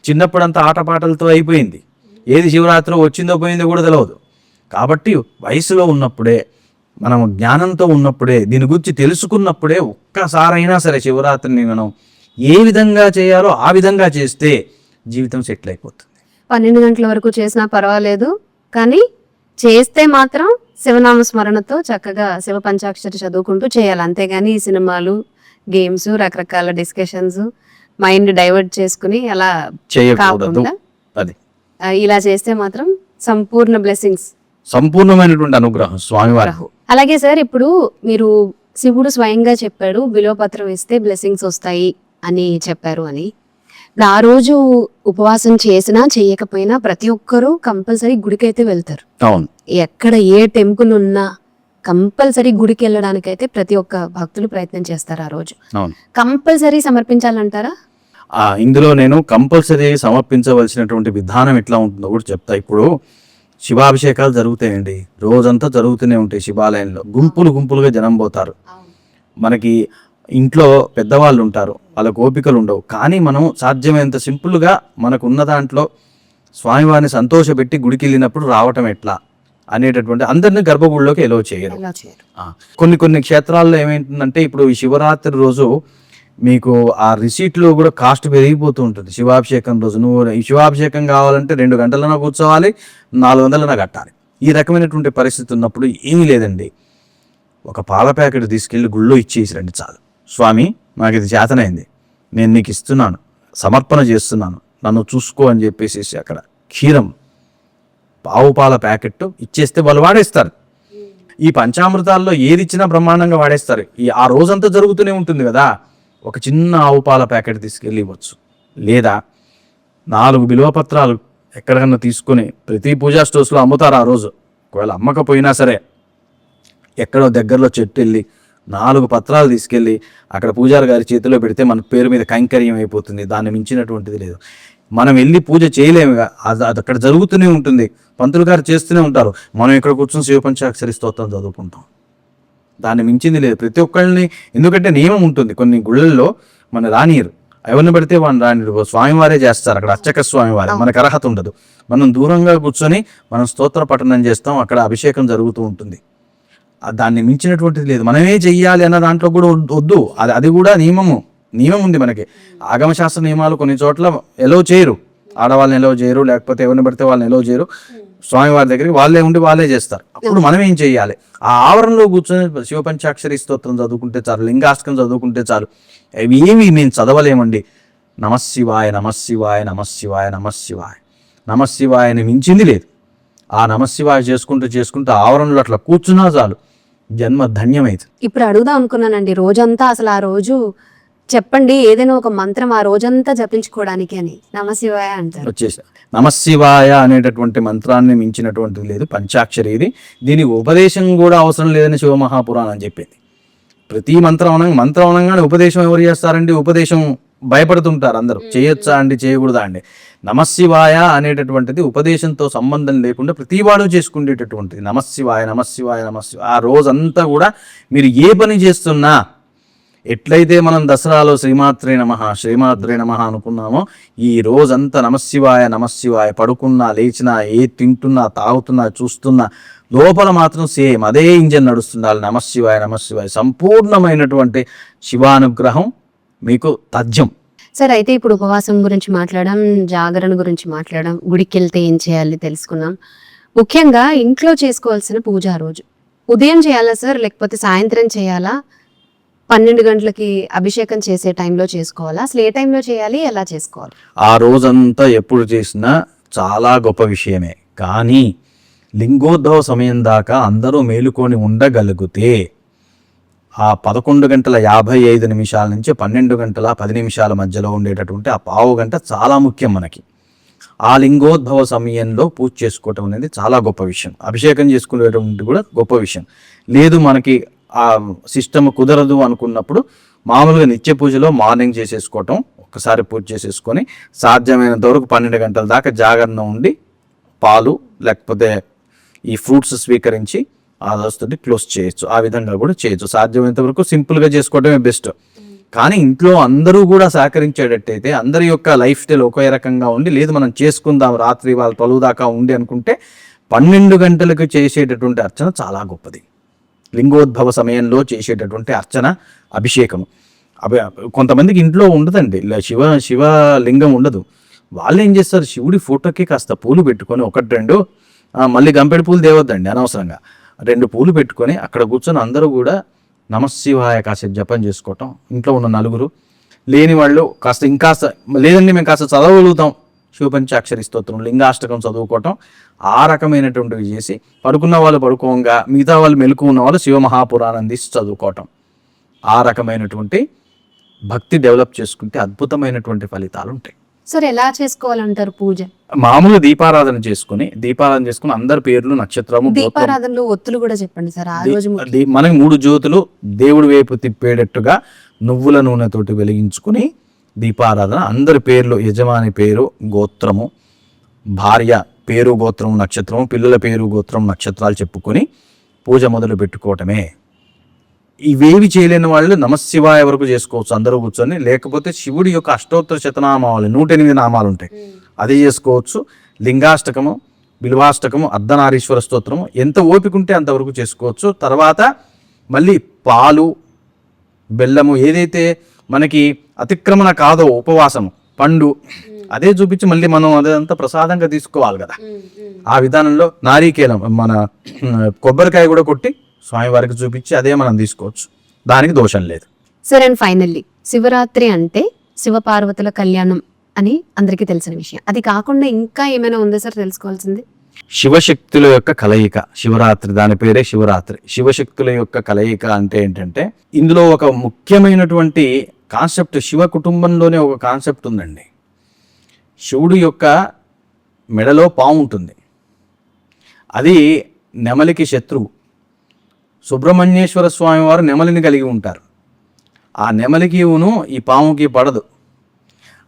చిన్నప్పుడు అంతా ఆటపాటలతో అయిపోయింది. ఏది శివరాత్రి వచ్చిందో పోయిందో కూడా తెలియదు. కాబట్టి వయసులో ఉన్నప్పుడే, మనం జ్ఞానంతో ఉన్నప్పుడే, దీని గురించి తెలుసుకున్నప్పుడే ఒక్కసారైనా సరే శివరాత్రిని మనం ఏ విధంగా చేయాలో ఆ విధంగా చేస్తే జీవితం సెటిల్ అయిపోతుంది. 12 గంటల వరకు చేసినా పర్వాలేదు, కానీ చేస్తే మాత్రం శివనామ స్మరణతో చక్కగా శివ పంచాక్షరి చదువుకుంటూ చేయాలి. అంతేగాని ఈ సినిమాలు, గేమ్స్, రకరకాల డిస్కషన్స్, మైండ్ డైవర్ట్ చేసుకుని అలా చేయకూడదు. అది ఇలా చేస్తే మాత్రం సంపూర్ణ బ్లెస్సింగ్స్, సంపూర్ణమైనటువంటి అనుగ్రహం స్వామివారి. అలాగే సార్, ఇప్పుడు మీరు శివుడు స్వయంగా చెప్పాడు బిల్వపత్రం ఇస్తే బ్లెస్సింగ్స్ వస్తాయి అని చెప్పారు అని. ఆ రోజు ఉపవాసం చేసినా చేయకపోయినా ప్రతి ఒక్కరూ కంపల్సరీ గుడికి అయితే వెళ్తారు. అవును, ఎక్కడ ఏ టెంపుల్ ఉన్నా కంపల్సరీ గుడికి వెళ్ళడానికైతే ప్రతి ఒక్క భక్తులు ప్రయత్నం చేస్తారు. ఆ రోజు కంపల్సరీ సమర్పించాలంటారా? ఇందులో నేను కంపల్సరీ సమర్పించవలసినటువంటి విధానం ఎట్లా ఉంటుందో కూడా చెప్తా. ఇప్పుడు శివాభిషేకాలు జరుగుతాయండి, రోజంతా జరుగుతూనే ఉంటాయి. శివాలయంలో గుంపులుగా జనం పోతారు. మనకి ఇంట్లో పెద్దవాళ్ళు ఉంటారు, వాళ్ళకు ఓపికలు ఉండవు. కానీ మనం సాధ్యమైనంత సింపుల్గా మనకు ఉన్న దాంట్లో స్వామివారిని సంతోషపెట్టి గుడికి వెళ్ళినప్పుడు రావటం ఎట్లా అనేటటువంటి, అందరినీ గర్భగుడిలోకి ఎలో చేయరు. కొన్ని క్షేత్రాల్లో ఏమైంటుందంటే ఇప్పుడు ఈ శివరాత్రి రోజు మీకు ఆ రిసీట్లో కూడా కాస్ట్ పెరిగిపోతూ ఉంటుంది. శివాభిషేకం రోజు నువ్వు ఈ శివాభిషేకం కావాలంటే 2 గంటలైనా కూర్చోవాలి, 400 కట్టాలి. ఈ రకమైనటువంటి పరిస్థితి ఉన్నప్పుడు ఏమీ లేదండి, ఒక పాల ప్యాకెట్ తీసుకెళ్ళి గుళ్ళో ఇచ్చేసి రండి చాలు. స్వామి నాకు ఇది చేతనైంది, నేను నీకు ఇస్తున్నాను, సమర్పణ చేస్తున్నాను, నన్ను చూసుకో అని చెప్పేసి అక్కడ క్షీరం, ఆవు పాల ప్యాకెట్ ఇచ్చేస్తే వాళ్ళు వాడేస్తారు. ఈ పంచామృతాల్లో ఏది ఇచ్చినా బ్రహ్మాండంగా వాడేస్తారు. ఆ రోజంతా జరుగుతూనే ఉంటుంది కదా. ఒక చిన్న ఆవు పాల ప్యాకెట్ తీసుకెళ్ళి ఇవ్వచ్చు. లేదా 4 బిల్వపత్రాలు ఎక్కడికన్నా తీసుకుని ప్రతి పూజా స్టోర్స్లో అమ్ముతారు ఆ రోజు. ఒకవేళ అమ్మకపోయినా సరే ఎక్కడో దగ్గరలో చెట్టు వెళ్ళి 4 పత్రాలు తీసుకెళ్ళి అక్కడ పూజారి గారి చేతిలో పెడితే మన పేరు మీద కైంకర్యం అయిపోతుంది. దాన్ని మించినటువంటిది లేదు. మనం వెళ్ళి పూజ చేయలేముగా, అది అక్కడ జరుగుతూనే ఉంటుంది. పంతులు గారు చేస్తూనే ఉంటారు, మనం ఇక్కడ కూర్చొని శివపంచాక్షరి స్తోత్రం చదువుకుంటాం. దాన్ని మించింది లేదు ప్రతి ఒక్కళ్ళని. ఎందుకంటే నియమం ఉంటుంది, కొన్ని గుళ్ళల్లో మన రానియరు. ఎవరిని పడితే వాడిని రాని స్వామివారే చేస్తారు అక్కడ, అర్చక స్వామివారే, మనకు అర్హత ఉండదు. మనం దూరంగా కూర్చొని మనం స్తోత్ర పఠనం చేస్తాం, అక్కడ అభిషేకం జరుగుతూ ఉంటుంది. దాన్ని మించినటువంటిది లేదు. మనమే చెయ్యాలి అన్న దాంట్లో కూడా వద్దు. అది కూడా నియమం ఉంది మనకి. ఆగమశాస్త్ర నియమాలు కొన్ని చోట్ల ఎలో చేయరు, ఆడవాళ్ళని ఎలో చేయరు, లేకపోతే ఎవరిని పడితే వాళ్ళని ఎలో చేయరు. స్వామివారి దగ్గరికి వాళ్ళే ఉండి వాళ్ళే చేస్తారు. అప్పుడు మనం ఏం చేయాలి? ఆ ఆవరణలో కూర్చొని శివపంచాక్షరి స్తోత్రం చదువుకుంటే చాలు, లింగాష్టకం చదువుకుంటే చాలు. ఏమి మేము చదవలేమండి. నమశివాయ నమశివాయ నమశివాయ నమశివాయ నమశివాయని మించింది లేదు. ఆ నమశివాయ చేసుకుంటూ ఆవరణలో అట్లా కూర్చున్నా చాలు, జన్మ ధన్యమైంది. ఇప్పుడు అడుగుదాం అనుకున్నానండి, రోజంతా అసలు ఆ రోజు చెప్పండి ఏదైనా ఒక మంత్రం ఆ రోజంతా జపించుకోవడానికి అని. నమశివాయ అంటారు. వచ్చేసా నమశివాయ అనేటటువంటి మంత్రాన్ని మించినటువంటిది లేదు. పంచాక్షరి ఇది. దీనికి ఉపదేశం కూడా అవసరం లేదని శివమహాపురాణం చెప్పింది. ప్రతి మంత్రం అనగానే ఉపదేశం ఎవరు చేస్తారండి? ఉపదేశం భయపడుతుంటారు అందరూ. చేయొచ్చా అండి, చేయకూడదా అండి? నమశివాయ అనేటటువంటిది ఉపదేశంతో సంబంధం లేకుండా ప్రతి వాడు చేసుకునేటటువంటిది. నమశివాయ నమశివాయ నమశివాయ. ఆ రోజంతా కూడా మీరు ఏ పని చేస్తున్నా, ఎట్లయితే మనం దసరాలో శ్రీమాత్రే నమః అనుకున్నామో, ఈ రోజంతా నమశివాయ నమశివాయ. పడుకున్నా, లేచినా, ఏ తింటున్నా, తాగుతున్నా, చూస్తున్నా, లోపల మాత్రం సేమ్ అదే ఇంజన్ నడుస్తుండాలి. నమశివాయ నమశివాయ. సంపూర్ణమైనటువంటి శివానుగ్రహం మీకు తథ్యం. సరే, అయితే ఇప్పుడు ఉపవాసం గురించి మాట్లాడడం, జాగరణ గురించి మాట్లాడడం, గుడికి వెళ్తే ఏం చేయాలి తెలుసుకున్నాం. ముఖ్యంగా ఇంట్లో చేసుకోవాల్సిన పూజ ఆ రోజు ఉదయం చేయాలా సార్, లేకపోతే సాయంత్రం చేయాలా? 12 గంటలకి అభిషేకం చేసే టైంలో చేసుకోవాలా? అసలు ఏ టైంలో చేయాలి, ఎలా చేసుకోవాలి? ఆ రోజంతా ఎప్పుడు చేసినా చాలా గొప్ప విషయమే. కానీ లింగోద్భవ సమయం దాకా అందరూ మేలుకొని ఉండగలిగితే ఆ 11:55 నుంచి 12:10 మధ్యలో ఉండేటటువంటి ఆ పావు గంట చాలా ముఖ్యం మనకి. ఆ లింగోద్భవ సమయంలో పూజ చేసుకోవటం అనేది చాలా గొప్ప విషయం. అభిషేకం చేసుకునేటువంటి కూడా గొప్ప విషయం. లేదు మనకి ఆ సిస్టమ్ కుదరదు అనుకున్నప్పుడు మామూలుగా నిత్య పూజలో మార్నింగ్ చేసేసుకోవటం, ఒక్కసారి పూజ చేసేసుకొని సాధ్యమైనంత వరకు 12 గంటల దాకా జాగరణ ఉండి పాలు లేకపోతే ఈ ఫ్రూట్స్ స్వీకరించి ఆ రోజుతోటి క్లోజ్ చేయొచ్చు. ఆ విధంగా కూడా చేయొచ్చు. సాధ్యమైనంత వరకు సింపుల్గా చేసుకోవడమే బెస్ట్. కానీ ఇంట్లో అందరూ కూడా సహకరించేటట్టయితే, అందరి యొక్క లైఫ్ స్టైల్ ఒకే రకంగా ఉండి, లేదు మనం చేసుకుందాం రాత్రి వాళ్ళ 12 దాకా ఉండి అనుకుంటే 12 గంటలకు చేసేటటువంటి అర్చన చాలా గొప్పది. లింగోద్భవ సమయంలో చేసేటటువంటి అర్చన, అభిషేకము. కొంతమందికి ఇంట్లో ఉండదండి, శివలింగం ఉండదు. వాళ్ళు ఏం చేస్తారు, శివుడి ఫోటోకి కాస్త పూలు పెట్టుకొని 1-2 మళ్ళీ గంపెడి పూలు తేవద్దండి అనవసరంగా, 2 పూలు పెట్టుకొని అక్కడ కూర్చొని అందరూ కూడా నమశివాయ కాసేపు జపం చేసుకోవటం. ఇంట్లో ఉన్న నలుగురు, లేని వాళ్ళు కాస్త లేదండి మేము కాస్త చదవగలుగుతాం, శివపంచాక్షరి స్తోత్రం, లింగాష్టకం చదువుకోవటం, ఆ రకమైనటువంటివి చేసి పడుకున్న వాళ్ళు పడుకోగా, మిగతా వాళ్ళు మెలకు ఉన్న వాళ్ళు శివమహాపురాణం తీసి చదువుకోవటం, ఆ రకమైనటువంటి భక్తి డెవలప్ చేసుకుంటే అద్భుతమైనటువంటి ఫలితాలు ఉంటాయి. సార్, ఎలా చేసుకోవాలంటారు పూజ? మామూలు దీపారాధన చేసుకుని అందరి పేర్లు, నక్షత్రము, దీపారాధనలో ఒత్తులు కూడా చెప్పండి సార్. ఆ రోజు మనకి 3 జ్యోతులు దేవుడి వైపు తిప్పేటట్టుగా నువ్వుల నూనెతోటి వెలిగించుకుని దీపారాధన, అందరి పేర్లు, యజమాని పేరు, గోత్రము, భార్య పేరు, గోత్రం, నక్షత్రము, పిల్లల పేరు, గోత్రం, నక్షత్రాలు చెప్పుకొని పూజ మొదలు పెట్టుకోవటమే. ఇవేవి చేయలేని వాళ్ళు నమశివాయ వరకు చేసుకోవచ్చు అందరూ కూర్చొని. లేకపోతే శివుడి యొక్క అష్టోత్తర శతనామాలు 108 నామాలు ఉంటాయి, అది చేసుకోవచ్చు. లింగాష్టకము, బిల్వాష్టకము, అర్ధనారీశ్వర స్తోత్రము ఎంత ఓపిక ఉంటే అంతవరకు చేసుకోవచ్చు. తర్వాత మళ్ళీ పాలు, బెల్లము, ఏదైతే మనకి అతిక్రమణ కాదో ఉపవాసము, పండు అదే చూపించి మళ్ళీ మనం అదంతా ప్రసాదంగా తీసుకోవాలి కదా. ఆ విధానంలో నారీకేలం, మన కొబ్బరికాయ కూడా కొట్టి స్వామివారికి చూపించి అదే మనం తీసుకోవచ్చు, దానికి దోషం లేదు. సరే, అండ్ ఫైనల్లీ శివరాత్రి అంటే శివపార్వతుల కళ్యాణం అని అందరికీ తెలిసిన విషయం. అది కాకుండా ఇంకా ఏమైనా ఉందా సార్ తెలుసుకోవాల్సింది? శివశక్తుల యొక్క కలయిక శివరాత్రి, దాని పేరే శివరాత్రి. శివశక్తుల యొక్క కలయిక అంటే ఏంటంటే, ఇందులో ఒక ముఖ్యమైనటువంటి కాన్సెప్ట్, శివ కుటుంబంలోనే ఒక కాన్సెప్ట్ ఉందండి. శివుడు యొక్క మెడలో పాము ఉంటుంది, అది నెమలికి శత్రువు. సుబ్రహ్మణ్యేశ్వర స్వామి వారు నెమలిని కలిగి ఉంటారు. ఆ నెమలికిను ఈ పాముకి పడదు.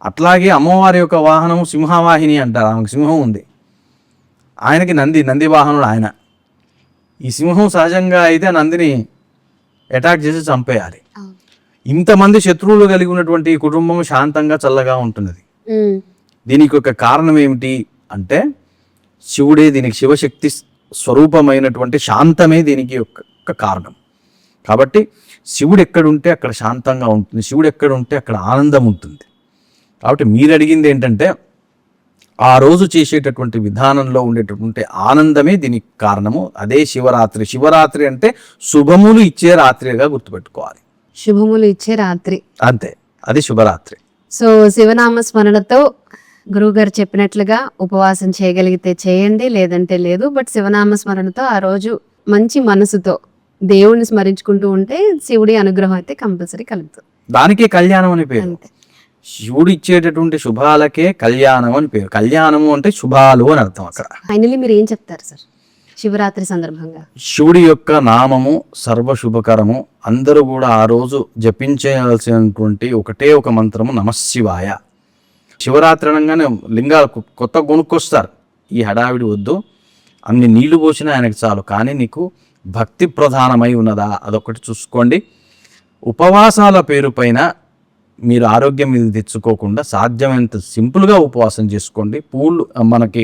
అట్లాగే అమ్మవారి యొక్క వాహనం సింహవాహిని అంటారు, ఆమెకు సింహం ఉంది, ఆయనకి నంది వాహనుడు ఆయన. ఈ సింహం సహజంగా అయితే నందిని అటాక్ చేసి చంపేయాలి. ఇంతమంది శత్రువులు కలిగి ఉన్నటువంటి ఈ కుటుంబం శాంతంగా చల్లగా ఉంటున్నది. దీనికి ఒక కారణం ఏమిటి అంటే శివుడే దీనికి, శివశక్తి స్వరూపమైనటువంటి శాంతమే దీనికి ఒక కారణం. కాబట్టి శివుడు ఎక్కడుంటే అక్కడ శాంతంగా ఉంటుంది, శివుడు ఎక్కడుంటే అక్కడ ఆనందం ఉంటుంది. కాబట్టి మీరు అడిగింది ఏంటంటే ఆ రోజు చేసేటటువంటి విధానంలో ఉండేటటువంటి ఆనందమే దీనికి కారణము. అదే శివరాత్రి. శివరాత్రి అంటే శుభములు ఇచ్చే రాత్రిగా గుర్తుపెట్టుకోవాలి. శుభములు ఇచ్చే రాత్రి, అంతే, అది శుభరాత్రి. సో శివనామ స్మరణతో గురువుగారు చెప్పినట్లుగా ఉపవాసం చేయగలిగితే చేయండి, లేదంటే లేదు. బట్ శివనామ స్మరణతో ఆ రోజు మంచి మనసుతో దేవుణ్ణి స్మరించుకుంటూ ఉంటే శివుడి అనుగ్రహం అయితే కంపల్సరీ కలుగుతుంది. దానికే కళ్యాణం అని పేరు. అంతే. శివుడు ఇచ్చేటటువంటి శుభాలకే కళ్యాణం అని పేరు. కళ్యాణము అంటే శుభాలు అని అర్థం. అక్కడ ఫైనలీ మీరు ఏం చెప్తారు సార్ శివరాత్రి సందర్భంగా? శివుడి యొక్క నామము సర్వశుభకరము. అందరూ కూడా ఆ రోజు జపించాల్సినటువంటి ఒకటే ఒక మంత్రము నమశివాయ. శివరాత్రి అనగానే లింగాలు కొత్త కొనుక్కొస్తారు. ఈ హడావిడి వద్దు, అన్ని నీళ్లు పోసినా ఆయనకు చాలు. కానీ నీకు భక్తి ప్రధానమై ఉన్నదా, అదొకటి చూసుకోండి. ఉపవాసాల పేరు పైన మీరు ఆరోగ్యం మీద తెచ్చుకోకుండా సాధ్యమైనంత సింపుల్గా ఉపవాసం చేసుకోండి. మనకి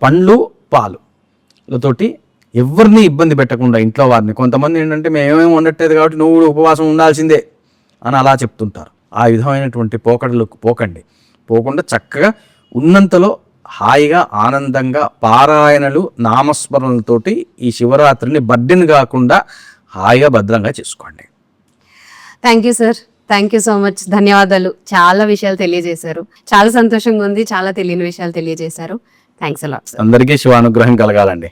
పండ్లు పాలుతోటి ఎవరిని ఇబ్బంది పెట్టకుండా ఇంట్లో వారిని. కొంతమంది ఏంటంటే మేమేమీ ఉండట్లేదు కాబట్టి నువ్వు కూడా ఉపవాసం ఉండాల్సిందే అని అలా చెప్తుంటారు. ఆ విధమైనటువంటి పోకడలకు పోకుండా చక్కగా ఉన్నంతలో హాయిగా ఆనందంగా పారాయణలు నామస్మరణలతోటి ఈ శివరాత్రిని బర్డెన్ కాకుండా హాయిగా భద్రంగా చేసుకోండి. Thank you sir, thank you so much, ధన్యవాదాలు. చాలా విషయాలు తెలియజేశారు, చాలా సంతోషంగా ఉంది, చాలా తెలియని విషయాలు తెలియజేశారు. Thanks a lot sir. అందరికీ శివానుగ్రహం కలగాలండి.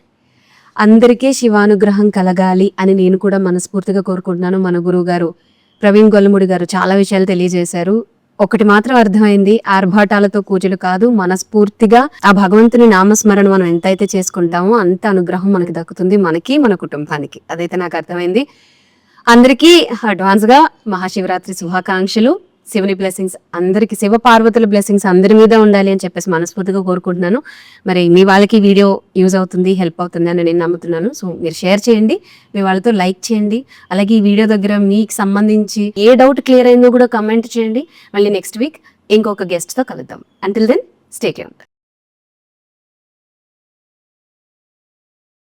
అందరికీ శివానుగ్రహం కలగాలి అని నేను కూడా మనస్ఫూర్తిగా కోరుకుంటున్నాను. మన గురువు గారు ప్రవీణ్ గొల్లముడి గారు చాలా విషయాలు తెలియజేశారు. ఒకటి మాత్రం అర్థమైంది, ఆర్భాటాలతో పూజలు కాదు, మనస్ఫూర్తిగా ఆ భగవంతుని నామస్మరణ మనం ఎంతైతే చేసుకుంటామో అంత అనుగ్రహం మనకి దక్కుతుంది, మనకి మన కుటుంబానికి. అదైతే నాకు అర్థమైంది. అందరికీ అడ్వాన్స్ గా మహాశివరాత్రి శుభాకాంక్షలు. శివుని బ్లెస్సింగ్స్ అందరికి, శివ పార్వతుల బ్లెస్సింగ్స్ అందరి మీద ఉండాలి అని చెప్పేసి మనస్ఫూర్తిగా కోరుకుంటున్నాను. మరి మీ వాళ్ళకి వీడియో యూజ్ అవుతుంది, హెల్ప్ అవుతుంది అని నేను నమ్ముతున్నాను. సో మీరు షేర్ చేయండి, మీ వాళ్ళతో లైక్ చేయండి. అలాగే ఈ వీడియో దగ్గర మీకు సంబంధించి ఏ డౌట్ క్లియర్ అయిందో కూడా కమెంట్ చేయండి. మళ్ళీ నెక్స్ట్ వీక్ ఇంకొక గెస్ట్తో కలుద్దాం. Until then stay tuned.